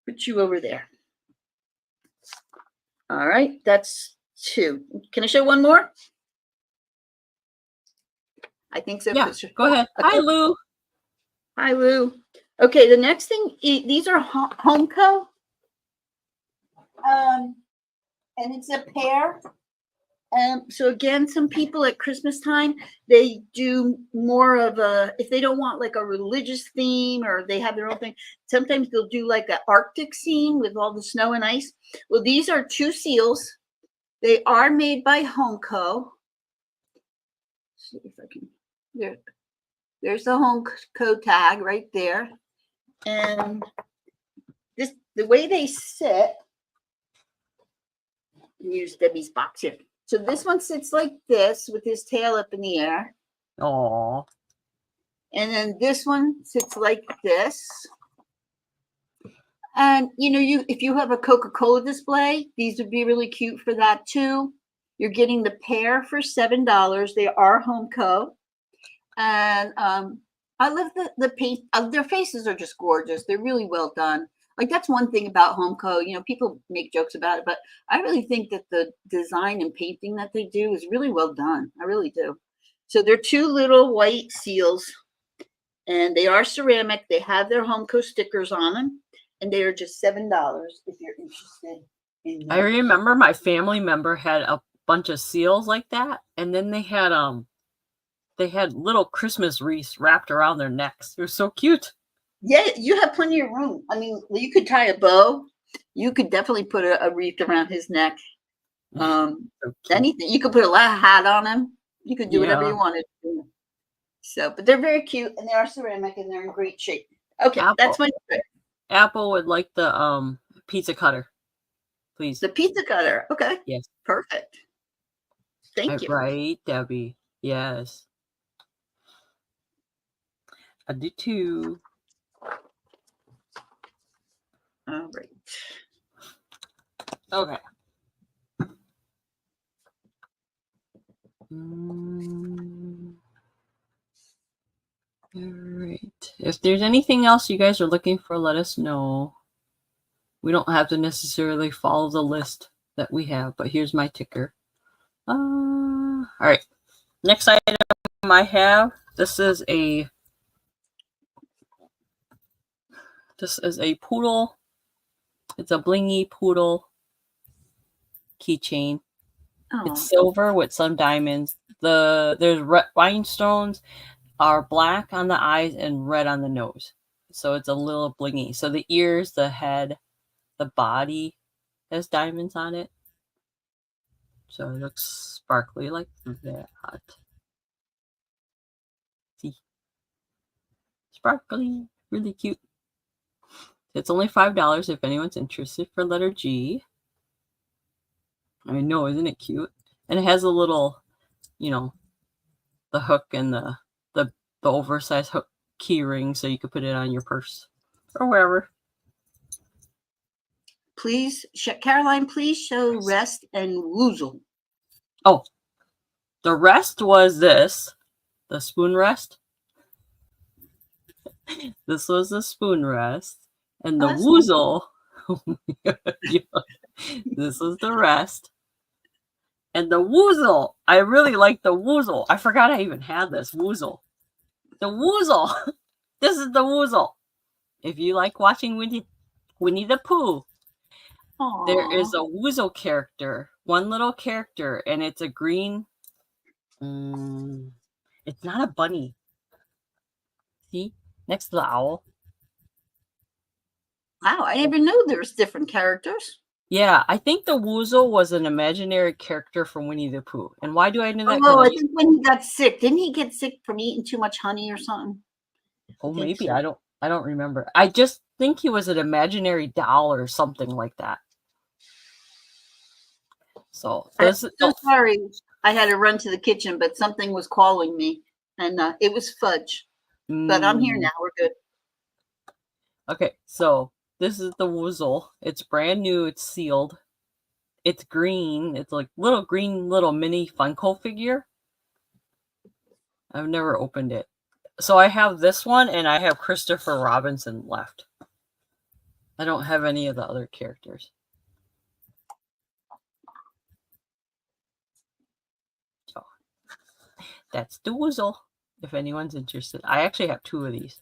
Put you over there. All right, that's 2. Can I show one more? I think so. Yeah, go ahead. Hi, Lou. Hi, Lou. Okay, the next thing, these are Homeco. And it's a pair. So again, some people at Christmas time, they do more of a, if they don't want like a religious theme or they have their own thing, sometimes they'll do like an Arctic scene with all the snow and ice. Well, these are 2 seals. They are made by Homeco. Let's see if I can, there's the Homeco tag right there. And this, the way they sit, use Debbie's box here. So this one sits like this with his tail up in the air. Aww. And then this one sits like this. And you know, if you have a Coca-Cola display, these would be really cute for that too. You're getting the pair for $7. They are Homeco. And I love the paint. Their faces are just gorgeous. They're really well done. Like that's one thing about Homeco, you know, people make jokes about it, but I really think that the design and painting that they do is really well done. I really do. So they're 2 little white seals and they are ceramic. They have their Homeco stickers on them and they are just $7 if you're interested in them. I remember my family member had a bunch of seals like that. And then they had little Christmas wreaths wrapped around their necks. They were so cute. Yeah, you have plenty of room. I mean, you could tie a bow. You could definitely put a wreath around his neck. Anything. You could put a hat on him. You could do whatever you wanted to do. So, but they're very cute and they are ceramic and they're in great shape. Okay, that's my trick. Apple would like the pizza cutter, please. The pizza cutter. Okay. Yes. Perfect. Thank you. Right, Debbie. Yes. I do too. All right. Okay. All right. If there's anything else you guys are looking for, let us know. We don't have to necessarily follow the list that we have, but here's my ticker. All right. Next item I have, this is a poodle. It's a blingy poodle keychain. Oh. It's silver with some diamonds. There's rhinestones are black on the eyes and red on the nose. So it's a little blingy. So the ears, the head, the body has diamonds on it. So it looks sparkly like that. See? Sparkly. Really cute. It's only $5 if anyone's interested for letter G. I know, isn't it cute? And it has a little, you know, the hook and the oversized hook key ring so you could put it on your purse or wherever. Please, Caroline, please show rest and woozle. Oh, the rest was this, the spoon rest. This was the spoon rest. And the woozle, this was the rest. And the woozle, I really like the woozle. I forgot I even had this woozle. The woozle. This is the woozle. If you like watching Winnie the Pooh, Aww. There is a woozle character, one little character, and it's a green. It's not a bunny. See, next to the owl. Wow, I didn't even know there's different characters. Yeah, I think the woozle was an imaginary character from Winnie the Pooh. And why do I know that? Oh, I think when he got sick, didn't he get sick from eating too much honey or something? Oh, think maybe so. I don't remember. I just think he was an imaginary doll or something like that. So I'm this so sorry. I had to run to the kitchen, but something was calling me, and it was fudge. But I'm here now. We're good. Okay, so this is the Woozle. It's brand new. It's sealed. It's green. It's like little green little mini Funko figure. I've never opened it. So I have this one and I have Christopher Robinson left. I don't have any of the other characters. So that's the Woozle, if anyone's interested. I actually have 2 of these.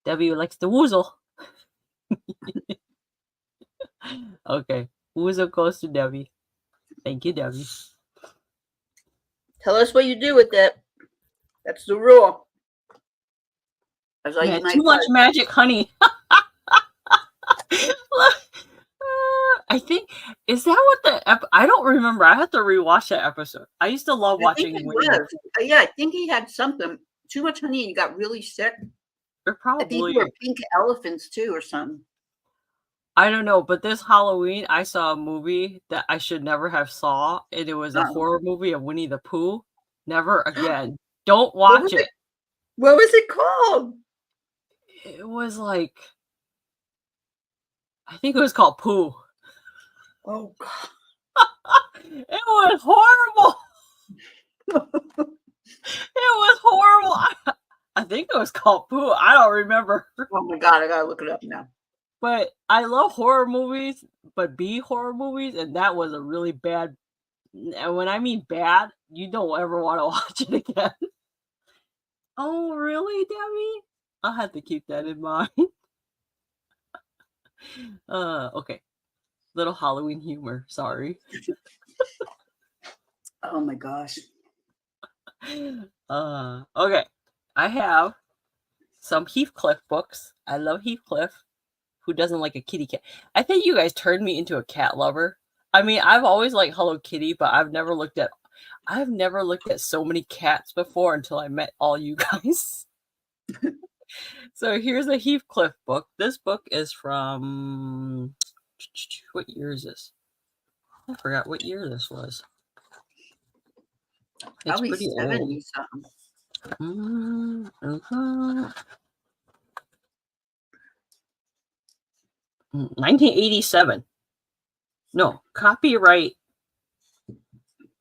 Debbie likes the Woozle. Okay, Woozle goes to Debbie. Thank you, Debbie. Tell us what you do with it. That's the rule. As I eat my Too much fudge. magic honey. I think, is that what I don't remember. I have to rewatch that episode. I used to love I think watching it Winnie the was. Pooh. Yeah, I think he had something too much honey, and he got really sick. Or I think probably, they were pink elephants too, or something. I don't know, but this Halloween I saw a movie that I should never have saw, and it was a Uh-oh. horror movie of Winnie the Pooh. Never again. Don't What watch was it? it. What was it called? It was like, I think it was called Pooh. Oh God. It was horrible. It was horrible. I think it was called Pooh. I don't remember. Oh my God, I gotta look it up now. But I love horror movies, but B horror movies, and that was a really bad. And when I mean bad, you don't ever want to watch it again. Oh, really, Debbie? I'll have to keep that in mind. Okay. Little Halloween humor. Sorry. Oh my gosh. Okay. I have some Heathcliff books. I love Heathcliff. Who doesn't like a kitty cat? I think you guys turned me into a cat lover. I mean, I've always liked Hello Kitty, but I've never looked at so many cats before until I met all you guys. So here's a Heathcliff book. This book is from, what year is this? I forgot what year this was. It's Probably pretty 70 something. old. 1987. No, copyright.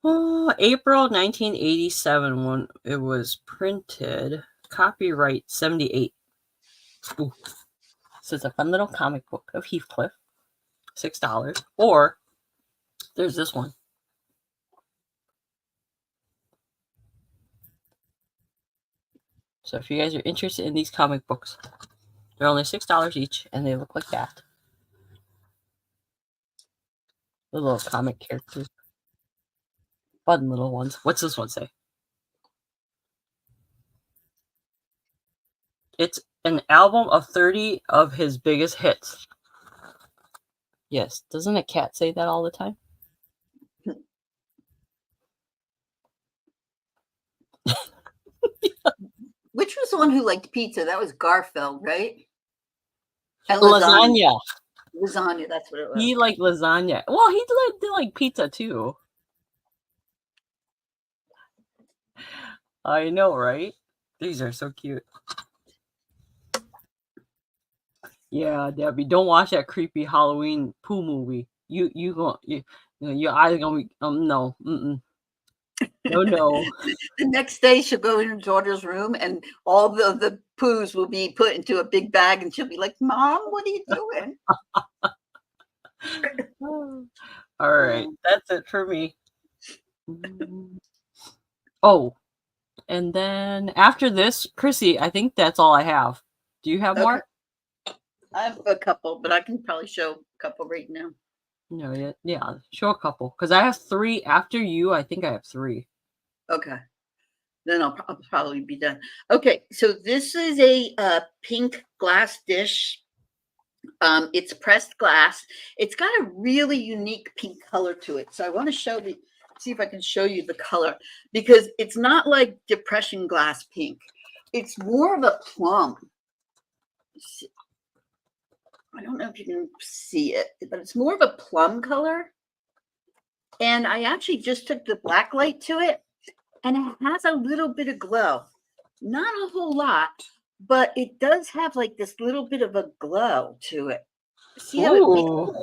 Oh, April 1987 when it was printed. Copyright 78. Ooh. So it's a fun little comic book of Heathcliff. $6. Or there's this one. So if you guys are interested in these comic books, they're only $6 each, and they look like that. The little comic characters. Fun little ones. What's this one say? It's an album of 30 of his biggest hits. Yes. Doesn't a cat say that all the time? Which was the one who liked pizza? That was Garfield, right? And Lasagna. Lasagna, that's what it was. He liked lasagna. Well, he did like pizza too. I know, right? These are so cute. Yeah, Debbie, don't watch that creepy Halloween Pooh movie. Your eyes gonna be no, no. The next day, she'll go in her daughter's room, and all the poos will be put into a big bag, and she'll be like, "Mom, what are you doing?" All right, that's it for me. Oh, and then after this, Chrissy, I think that's all I have. Do you have more? I have a couple, but I can probably show a couple right now. No, yeah, show a couple because I have 3 after you. I think I have 3. Okay, then I'll probably be done. Okay, so this is a pink glass dish. It's pressed glass. It's got a really unique pink color to it. So I want to see if I can show you the color, because it's not like depression glass pink. It's more of a plum. I don't know if you can see it, but it's more of a plum color. And I actually just took the black light to it, and it has a little bit of glow. Not a whole lot, but it does have like this little bit of a glow to it. See how it makes Ooh.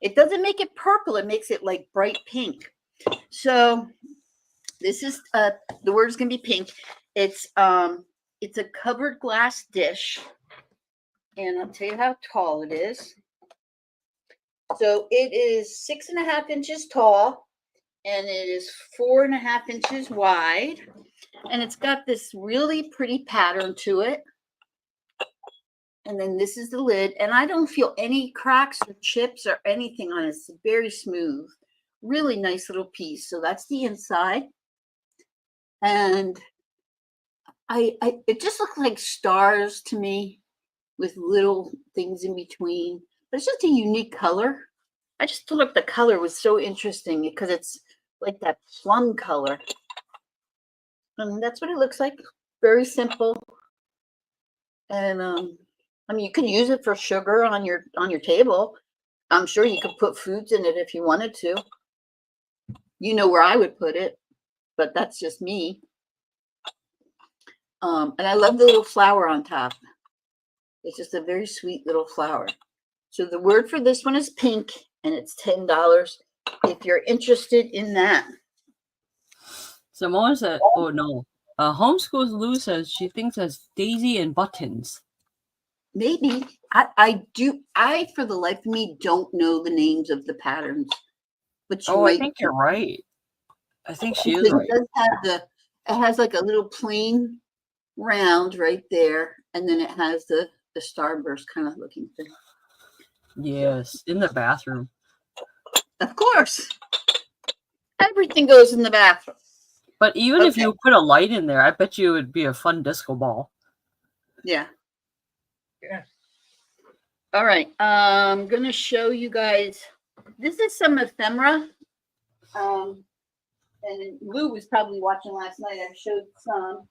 it doesn't make it purple, it makes it like bright pink. So this is the word is gonna be pink. It's a covered glass dish, and I'll tell you how tall it is. So it is 6.5 inches tall, and it is 4.5 inches wide, and it's got this really pretty pattern to it. And then this is the lid, and I don't feel any cracks or chips or anything on it. It's very smooth, really nice little piece. So that's the inside, and I it just looks like stars to me with little things in between. But it's just a unique color. I just thought the color was so interesting because it's like that plum color, and that's what it looks like. Very simple, and I mean, you can use it for sugar on your table. I'm sure you could put foods in it if you wanted to. You know where I would put it, but that's just me. And I love the little flower on top. It's just a very sweet little flower. So the word for this one is pink, and it's $10 if you're interested in that. Simone said, oh no. Homeschools Lou says she thinks it's Daisy and Buttons. Maybe. I for the life of me don't know the names of the patterns, but you I might. think you're right. I think she is right. It does have it has like a little plain round right there, and then it has the starburst kind of looking thing. Yes, in the bathroom. Of course. Everything goes in the bathroom. But even if you put a light in there, I bet you it would be a fun disco ball. Yeah. Yeah. All right. I'm going to show you guys. This is some ephemera. And Lou was probably watching last night. I showed some.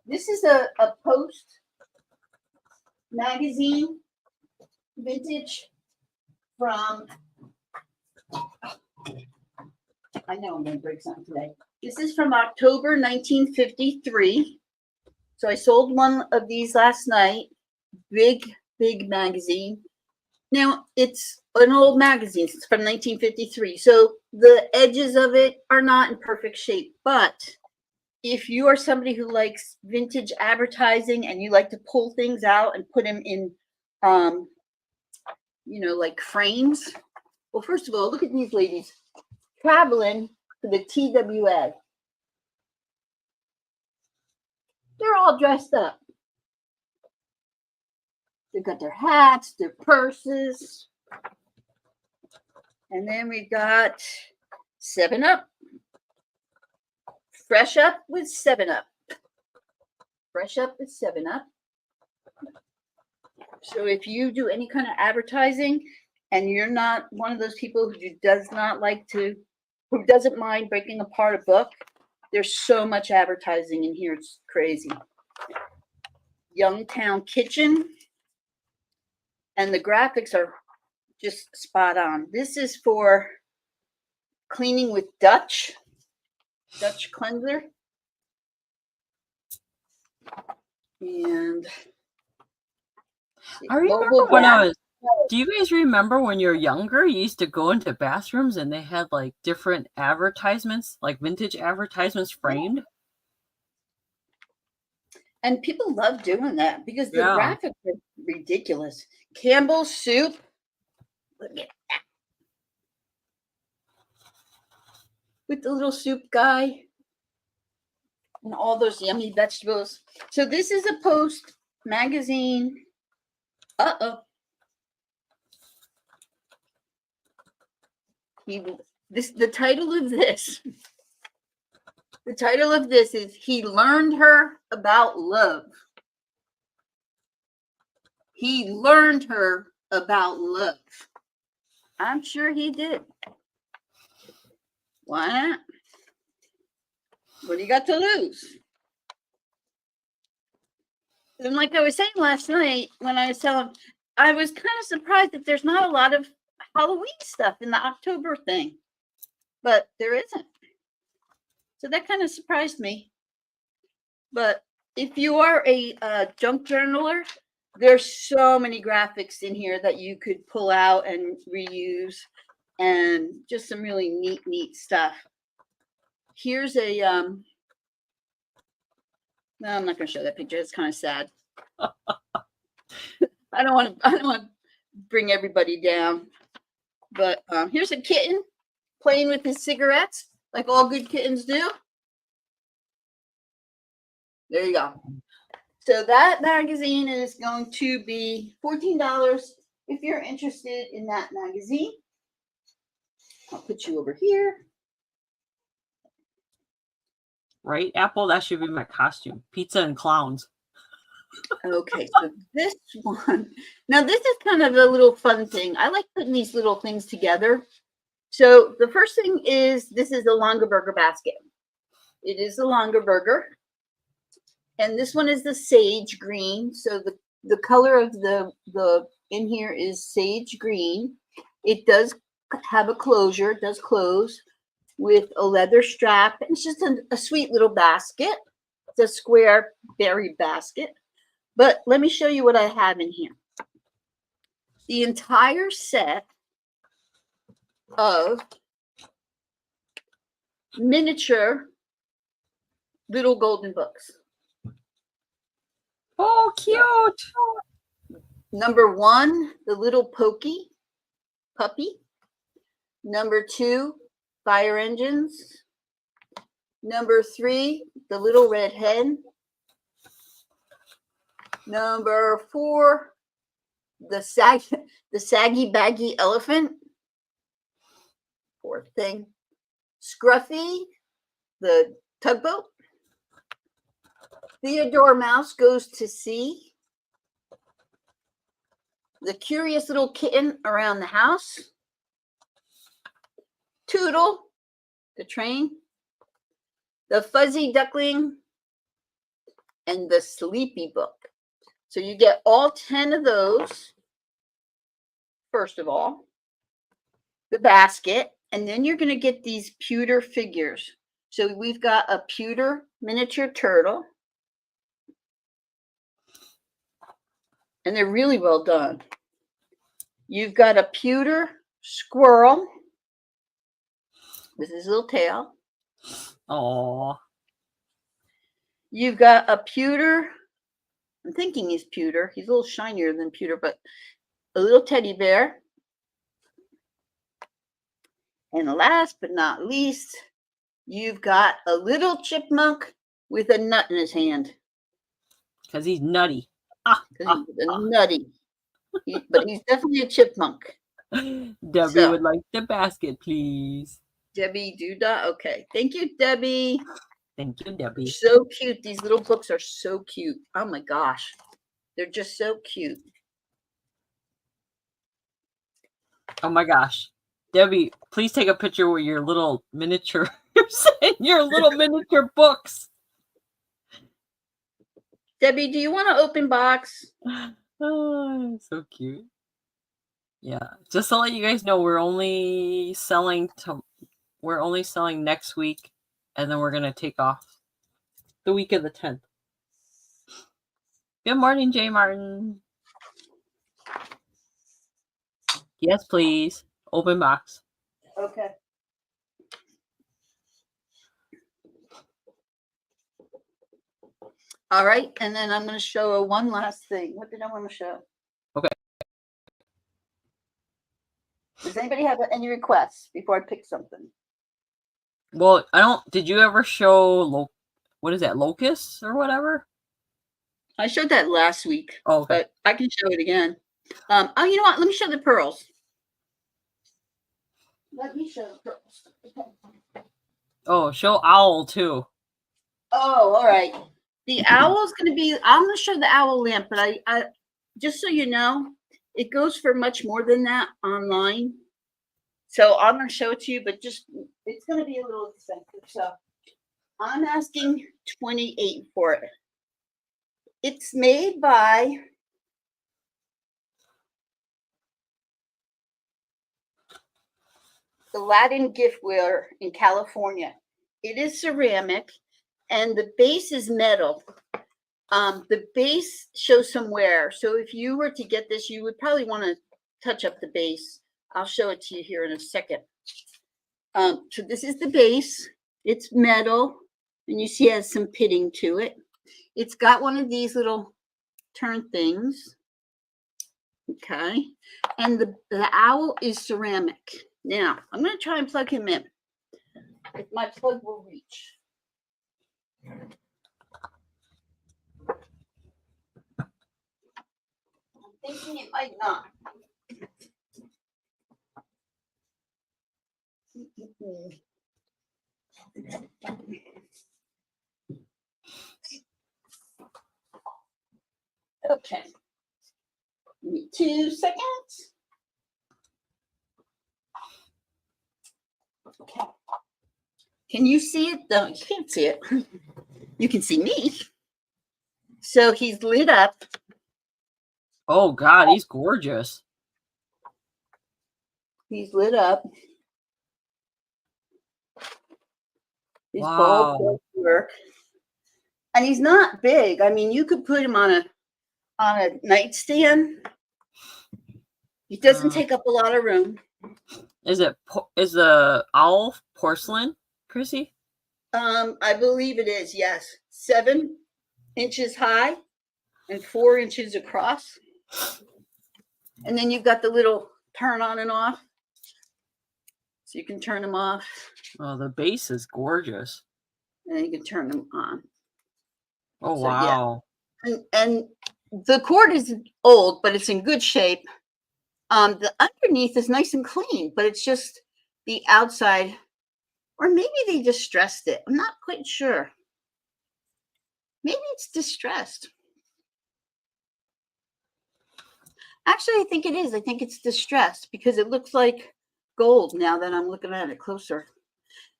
This is a Post magazine vintage from, I know I'm going to break something today. This is from October 1953. So I sold one of these last night. Big magazine. Now, it's an old magazine. It's from 1953. So the edges of it are not in perfect shape. But if you are somebody who likes vintage advertising and you like to pull things out and put them in, like frames. Well, first of all, look at these ladies traveling for the TWA. They're all dressed up. They've got their hats, their purses. And then we got 7-Up. Fresh Up with 7-Up. Fresh Up with 7-Up. So if you do any kind of advertising and you're not one of those people who doesn't mind breaking apart a book, there's so much advertising in here. It's crazy. Youngtown Kitchen. And the graphics are just spot on. This is for cleaning with Dutch cleanser. And I remember do you guys remember when you're younger, you used to go into bathrooms and they had like different advertisements, like vintage advertisements framed? And people love doing that because the graphics are ridiculous. Campbell's soup. Look at that. With the little soup guy and all those yummy vegetables. So this is a Post magazine. Uh-oh. The title of this is He Learned Her About Love. He learned her about love. I'm sure he did. Why not? What do you got to lose? And like I was saying last night when I was telling, I was kind of surprised that there's not a lot of Halloween stuff in the October thing, but there isn't. So that kind of surprised me. But if you are a junk journaler, there's so many graphics in here that you could pull out and reuse, and just some really neat stuff. Here's a no, I'm not going to show that picture. It's kind of sad. I don't want to bring everybody down. But here's a kitten playing with his cigarettes, like all good kittens do. There you go. So that magazine is going to be $14 if you're interested in that magazine. I'll put you over here. Right, Apple? That should be my costume. Pizza and clowns. Okay, so this one. Now, this is kind of a little fun thing. I like putting these little things together. So the first thing is, this is a Longaberger basket. It is a Longaberger. And this one is the sage green. So the color of the in here is sage green. It does have a closure. It does close with a leather strap. It's just a sweet little basket. It's a square berry basket. But let me show you what I have in here. The entire set of miniature little golden books. Oh, cute. Number 1, the little puppy. Number 2, fire engines. Number 3, the little red hen. Number 4, the saggy baggy elephant. 4th thing. Scruffy, the tugboat. Theodore Mouse Goes to Sea. The curious little kitten around the house. Toodle, the train. The fuzzy duckling. And the sleepy book. So you get all 10 of those, first of all. The basket. And then you're going to get these pewter figures. So we've got a pewter miniature turtle. And they're really well done. You've got a pewter squirrel with his little tail. Oh. You've got a pewter, I'm thinking he's pewter. He's a little shinier than pewter, but a little teddy bear. And last but not least, you've got a little chipmunk with a nut in his hand. Because he's nutty. He's nutty. But he's definitely a chipmunk. Debbie would like the basket, please. Debbie Duda. Okay. Thank you, Debbie. Thank you, Debbie. So cute. These little books are so cute. Oh my gosh. They're just so cute. Oh my gosh. Debbie, please take a picture with your little miniature, your little miniature books. Debbie, do you want to open box? Oh, so cute. Yeah, just to let you guys know, we're only selling next week, and then we're gonna take off the week of the 10th. Good morning, Jay Martin. Yes, please. Open box. Okay. All right, and then I'm going to show one last thing. What did I want to show? Okay. Does anybody have any requests before I pick something? Well, I don't. Did you ever show what is that, locusts or whatever? I showed that last week. Oh, okay. But I can show it again. Oh, you know what? Let me show the pearls. Let me show the pearls. Okay. Oh, show owl too. Oh, all right. The owl is going to be. I'm going to show the owl lamp, but I just so you know, it goes for much more than that online. So I'm going to show it to you, but just it's going to be a little expensive. So I'm asking $28 for it. It's made by the Latin Giftware in California. It is ceramic, and the base is metal. The base shows some wear, so if you were to get this, you would probably want to touch up the base. I'll show it to you here in a second. So this is the base. It's metal, and you see it has some pitting to it. It's got one of these little turn things. Okay, and the owl is ceramic. Now, I'm going to try and plug him in. If my plug will reach. I'm thinking it might not. Okay. Give me 2 seconds. Okay. Can you see it? No, you can't see it. You can see me. So he's lit up. Oh God, he's gorgeous. He's lit up. His Wow. bulb does work. And he's not big. I mean, you could put him on a nightstand. He doesn't take up a lot of room. Is the owl porcelain, Chrissy? I believe it is, yes. 7 inches high and 4 inches across. And then you've got the little turn on and off. So you can turn them off. Oh, the base is gorgeous. And then you can turn them on. Oh, so, wow. Yeah. And the cord is old, but it's in good shape. The underneath is nice and clean, but it's just the outside, or maybe they distressed it. I'm not quite sure. Maybe it's distressed. Actually, I think it is. I think it's distressed because it looks like gold now that I'm looking at it closer.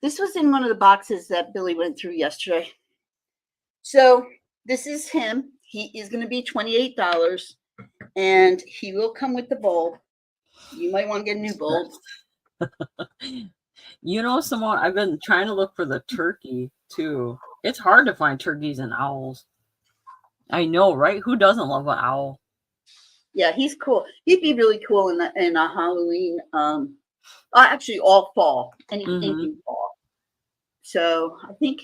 This was in one of the boxes that Billy went through yesterday. So this is him. He is going to be $28, and he will come with the bulb. You might want to get a new bulb. You know, Simone, I've been trying to look for the turkey too. It's hard to find turkeys and owls. I know, right? Who doesn't love an owl? Yeah, he's cool. He'd be really cool in a Halloween. Actually, all fall, anything fall. So I think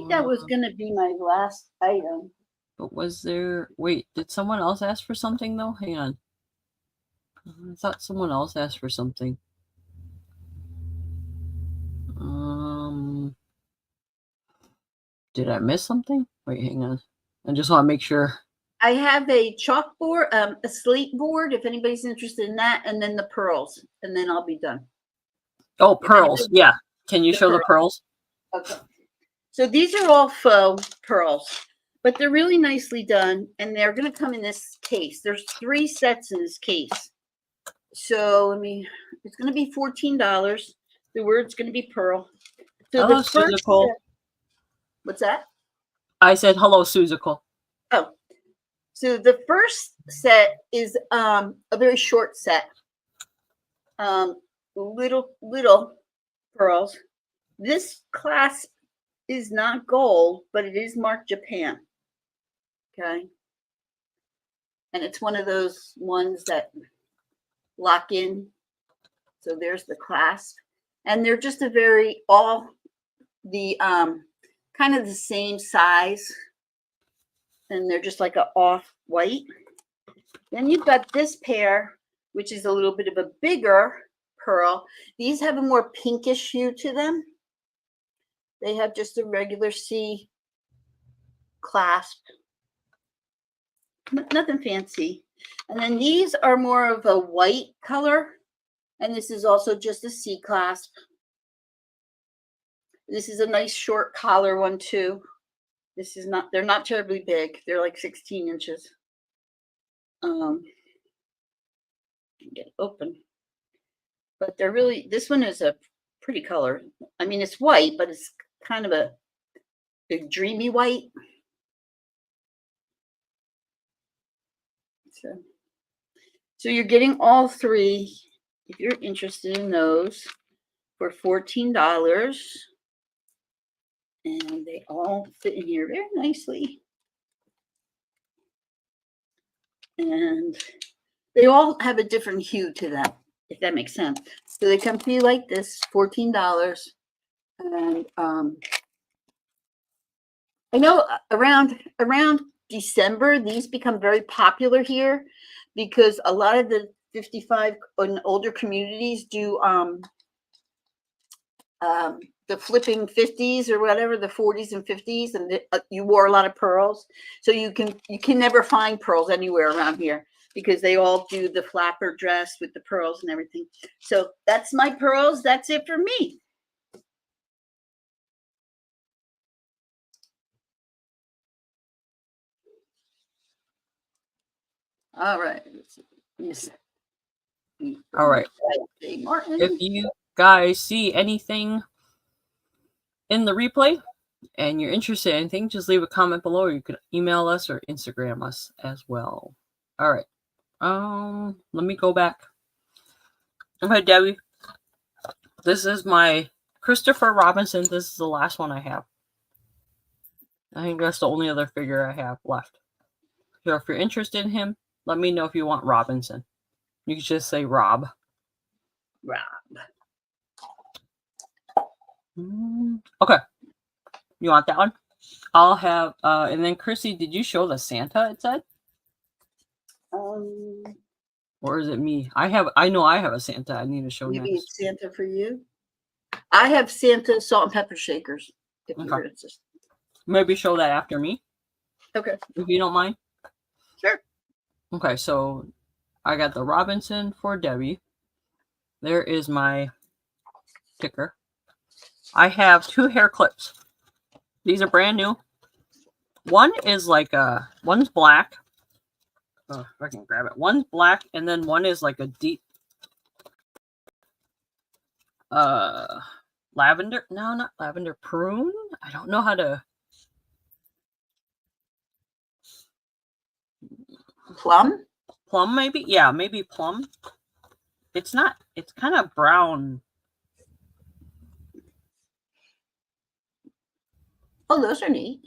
that was going to be my last item. But was there? Wait, did someone else ask for something though? Hang on. I thought someone else asked for something. Did I miss something? Wait, hang on. I just want to make sure. I have a chalkboard, a slate board, if anybody's interested in that, and then the pearls, and then I'll be done. Oh, pearls. Yeah. Can you show the pearls? Okay. So these are all faux pearls, but they're really nicely done, and they're going to come in this case. There's 3 sets in this case. So it's going to be $14. The word's going to be pearl. So hello, Suzical. What's that? I said hello, Suzical. Oh, so the first set is a very short set. Little pearls. This clasp is not gold, but it is marked Japan. Okay. And it's one of those ones that lock in. So there's the clasp. And they're just kind of the same size. And they're just like an off-white. Then you've got this pair, which is a little bit of a bigger pearl. These have a more pinkish hue to them. They have just a regular C clasp. Nothing fancy. And then these are more of a white color. And this is also just a C clasp. This is a nice short collar one too. They're not terribly big. They're like 16 inches. Get it open. But this one is a pretty color. I mean, it's white, but it's kind of a dreamy white. So you're getting all three, if you're interested in those, for $14. And they all fit in here very nicely. And they all have a different hue to them, if that makes sense. So they come to you like this, $14. And I know around December, these become very popular here because a lot of the 55 and older communities do the flipping 50s or whatever, the 40s and 50s, and you wore a lot of pearls. So you can never find pearls anywhere around here because they all do the flapper dress with the pearls and everything. So that's my pearls. That's it for me. All right. All right. If you guys see anything in the replay and you're interested in anything, just leave a comment below, or you can email us or Instagram us as well. All right. Let me go back. Okay, Debbie. This is my Christopher Robinson. This is the last one I have. I think that's the only other figure I have left. So if you're interested in him, let me know if you want Robinson. You can just say Rob. Okay. You want that one? I'll have, and then Chrissy, did you show the Santa, it said? Or is it me? I know I have a Santa I need to show maybe next. It's Santa for you. I have Santa salt and pepper shakers, if you're interested. Maybe show that after me. Okay. If you don't mind. Sure. Okay, so I got the Robinson for Debbie. There is my sticker. I have 2 hair clips. These are brand new. One is like one's black. Oh, if I can grab it. One's black, and then one is like a deep lavender. No, not lavender. Prune. I don't know how to. Plum? Plum, maybe? Yeah, maybe plum. It's not. It's kind of brown. Oh, those are neat.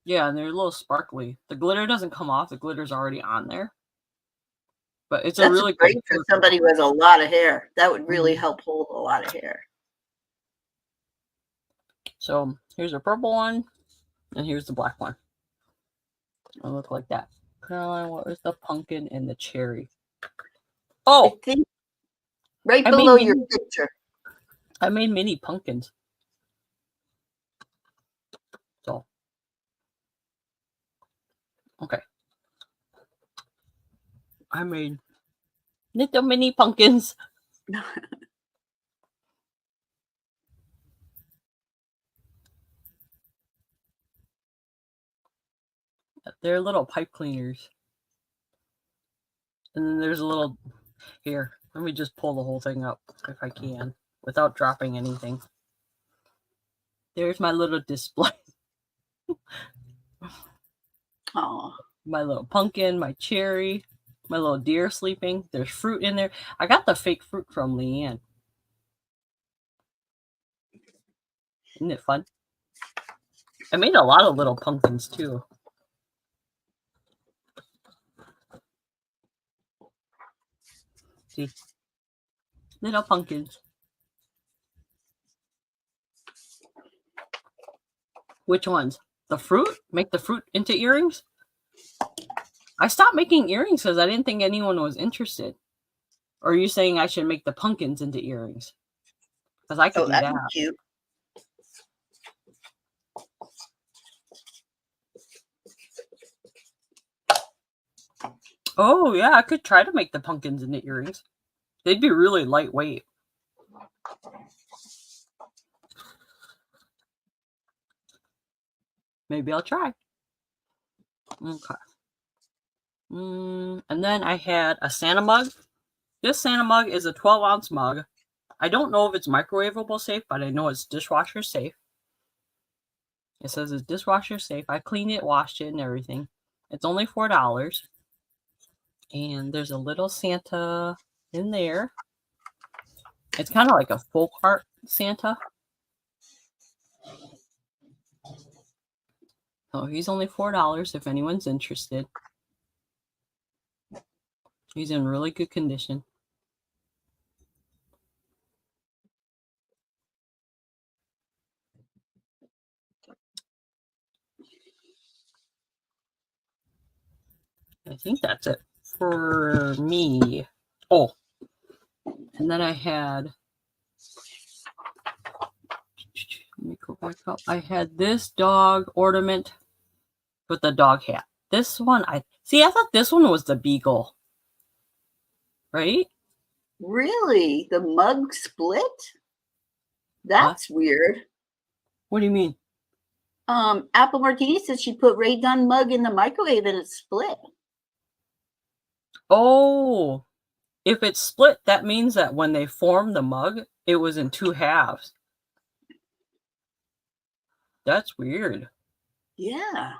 Yeah, and they're a little sparkly. The glitter doesn't come off. The glitter's already on there. But it's a really great for somebody who has a lot of hair. That would really help hold a lot of hair. So here's a purple one, and here's the black one. It'll look like that. Caroline, what was the pumpkin and the cherry? Oh, I think right below your picture. I made mini pumpkins. So, okay. I made little mini pumpkins. They're little pipe cleaners. And then there's a little, here, let me just pull the whole thing up if I can without dropping anything. There's my little display. Oh, my little pumpkin, my cherry, my little deer sleeping. There's fruit in there. I got the fake fruit from Leanne. Isn't it fun? I made a lot of little pumpkins too. See? Little pumpkins. Which ones? The fruit? Make the fruit into earrings? I stopped making earrings because I didn't think anyone was interested. Or are you saying I should make the pumpkins into earrings? Because I could do that. Cute. Oh, yeah, I could try to make the pumpkins into earrings. They'd be really lightweight. Maybe I'll try. Okay. And then I had a Santa mug. This Santa mug is a 12-ounce mug. I don't know if it's microwavable safe, but I know it's dishwasher safe. It says it's dishwasher safe. I cleaned it, washed it, and everything. It's only $4. And there's a little Santa in there. It's kind of like a folk art Santa. So he's only $4 if anyone's interested. He's in really good condition. I think that's it for me. Oh, and then I had, let me go back up. I had this dog ornament with the dog hat. This one, I thought this one was the beagle. Right? Really? The mug split? That's weird. What do you mean? Apple Martini said she put Ray Dunn mug in the microwave and it split. Oh, if it's split, that means that when they formed the mug, it was in 2 halves. That's weird. Yeah.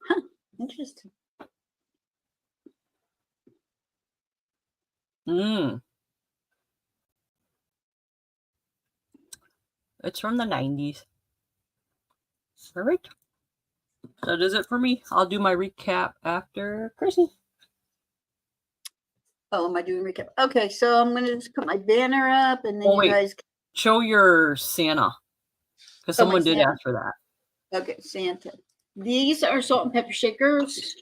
Huh. Interesting. It's from the 90s. All right. That is it for me. I'll do my recap after Chrissy. Oh, am I doing recap? Okay, so I'm going to just put my banner up and then you guys... Show your Santa. Because someone did ask for that. Okay, Santa. These are salt and pepper shakers.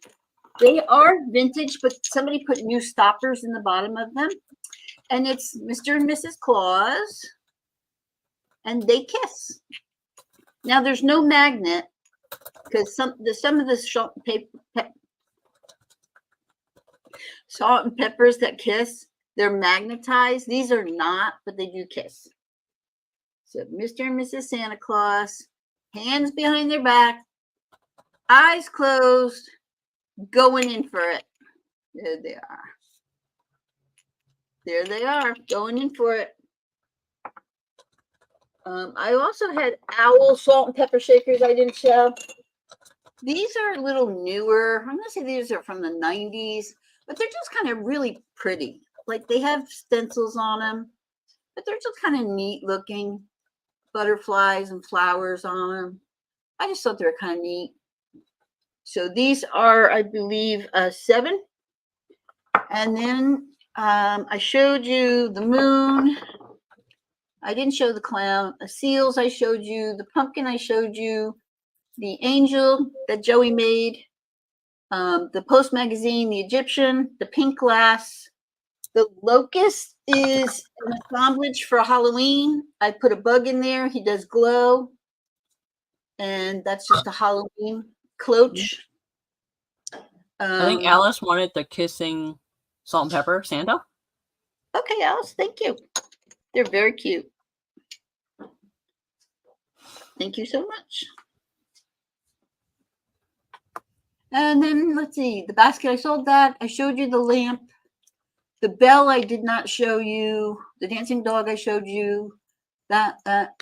They are vintage, but somebody put new stoppers in the bottom of them. And it's Mr. and Mrs. Claus. And they kiss. Now, there's no magnet because some of the salt and peppers that kiss, they're magnetized. These are not, but they do kiss. So Mr. and Mrs. Santa Claus, hands behind their back, eyes closed, going in for it. There they are. There they are, going in for it. I also had owl salt and pepper shakers I didn't show. These are a little newer. I'm going to say these are from the 90s, but they're just kind of really pretty. Like they have stencils on them, but they're just kind of neat looking. Butterflies and flowers on them. I just thought they were kind of neat. So these are, I believe, 7. And then I showed you the moon. I didn't show the clown. The seals I showed you. The pumpkin I showed you. The angel that Joey made. The Post magazine, the Egyptian, the pink glass. The locust is an assemblage for Halloween. I put a bug in there. He does glow. And that's just a Halloween cloche. I think Alice wanted the kissing salt and pepper Santa. Okay, Alice, thank you. They're very cute. Thank you so much. And then let's see, the basket, I sold that. I showed you the lamp. The bell I did not show you. The dancing dog I showed you. That. I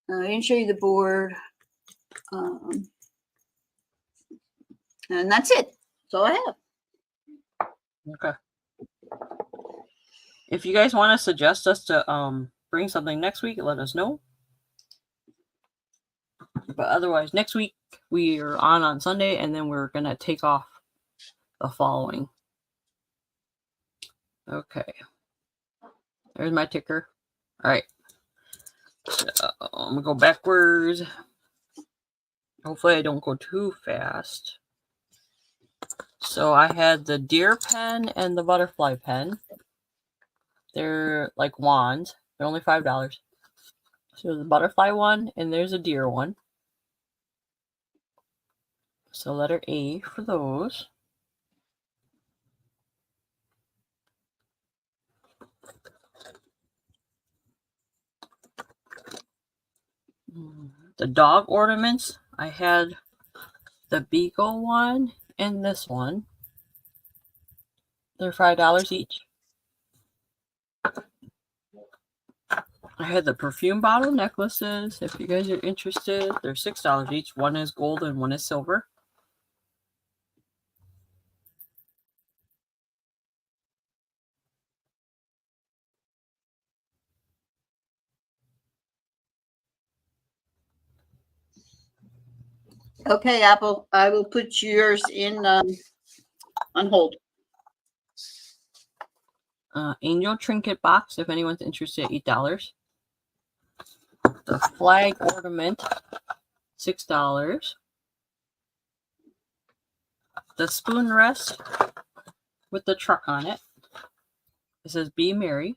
didn't show you the board. And that's it. That's all I have. Okay. If you guys want to suggest us to bring something next week, let us know. But otherwise, next week we are on Sunday, and then we're going to take off the following. Okay. There's my ticker. All right. So I'm going to go backwards. Hopefully I don't go too fast. So I had the deer pen and the butterfly pen. They're like wands. They're only $5. So the butterfly one, and there's a deer one. So letter A for those. The dog ornaments, I had the beagle one and this one. They're $5 each. I had the perfume bottle necklaces. If you guys are interested, they're $6 each. One is gold and one is silver. Okay, Apple, I will put yours in on hold. Angel trinket box, if anyone's interested, $8. The flag ornament, $6. The spoon rest with the truck on it. It says "Be Merry."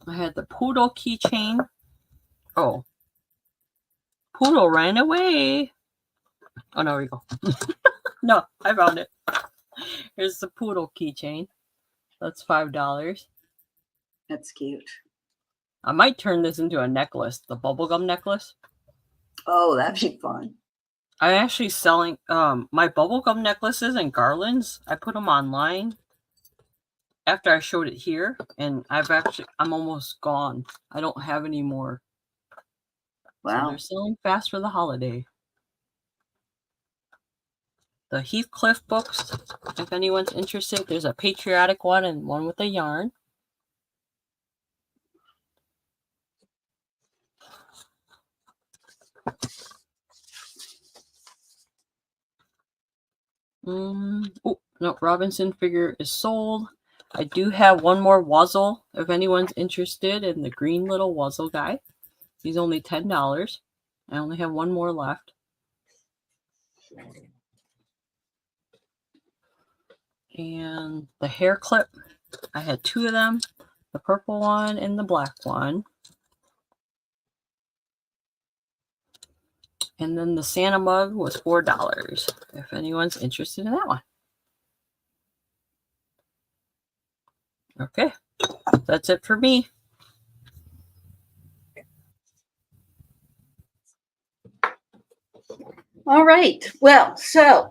I had the poodle keychain. Oh, poodle ran away. Oh, no, we go. No, I found it. Here's the poodle keychain. That's $5. That's cute. I might turn this into a necklace, the bubblegum necklace. Oh, that'd be fun. I'm actually selling my bubblegum necklaces and garlands. I put them online after I showed it here, and I'm almost gone. I don't have any more. Wow. So they're selling fast for the holiday. The Heathcliff books, if anyone's interested, there's a patriotic one and one with a yarn. Oh, no, Robinson figure is sold. I do have one more Wuzzle, if anyone's interested in the green little Wuzzle guy. He's only $10. I only have one more left. And the hair clip, I had two of them, the purple one and the black one. And then the Santa mug was $4, if anyone's interested in that one. Okay, that's it for me. All right. Well, so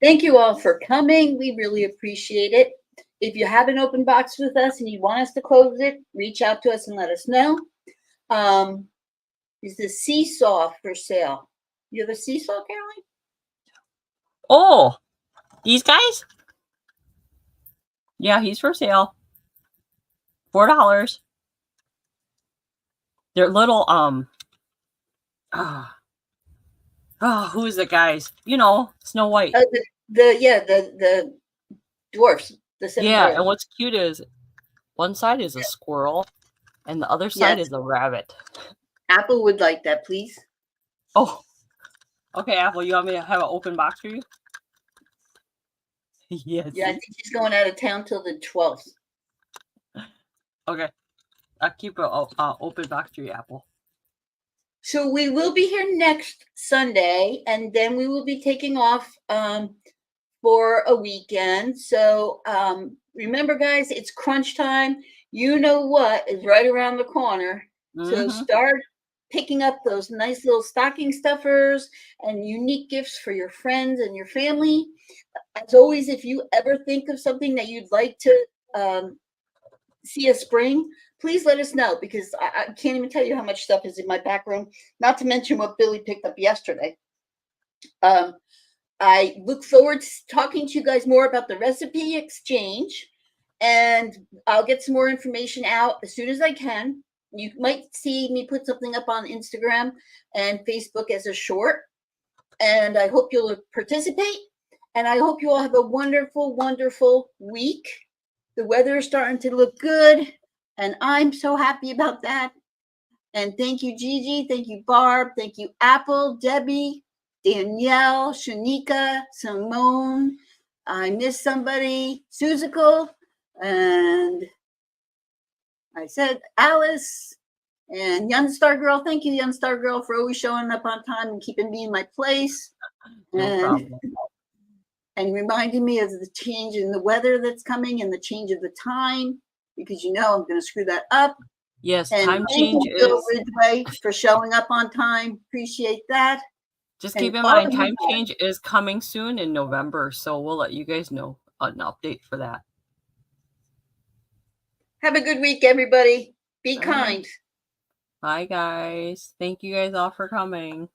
thank you all for coming. We really appreciate it. If you have an open box with us and you want us to close it, reach out to us and let us know. Is the seesaw for sale? You have a seesaw, Caroline? Oh, these guys? Yeah, he's for sale. $4. They're little, who is the guys? You know, Snow White. The dwarfs. The seven dwarfs. And what's cute is one side is a squirrel and the other side is a rabbit. Apple would like that, please. Oh, okay, Apple, you want me to have an open box for you? Yes. Yeah, I think she's going out of town till the 12th. Okay, I'll keep an open box for you, Apple. So we will be here next Sunday, and then we will be taking off for a weekend. So remember, guys, it's crunch time. You know what is right around the corner. So start picking up those nice little stocking stuffers and unique gifts for your friends and your family. As always, if you ever think of something that you'd like to see us bring, please let us know, because I can't even tell you how much stuff is in my back room, not to mention what Billy picked up yesterday. I look forward to talking to you guys more about the recipe exchange, and I'll get some more information out as soon as I can. You might see me put something up on Instagram and Facebook as a short, and I hope you'll participate, and I hope you all have a wonderful, wonderful week. The weather is starting to look good, and I'm so happy about that. And thank you, Gigi. Thank you, Barb. Thank you, Apple, Debbie, Danielle, Shanika, Simone. I missed somebody, Suzical, and I said Alice, and Yunstargirl. Thank you, Yunstargirl, for always showing up on time and keeping me in my place. No problem. And reminding me of the change in the weather that's coming and the change of the time, because you know I'm going to screw that up. Yes, and time change is. Bill Ridgway for showing up on time. Appreciate that. Just keep in mind, time change is coming soon in November, so we'll let you guys know an update for that. Have a good week, everybody. Be kind. Bye, guys. Thank you guys all for coming.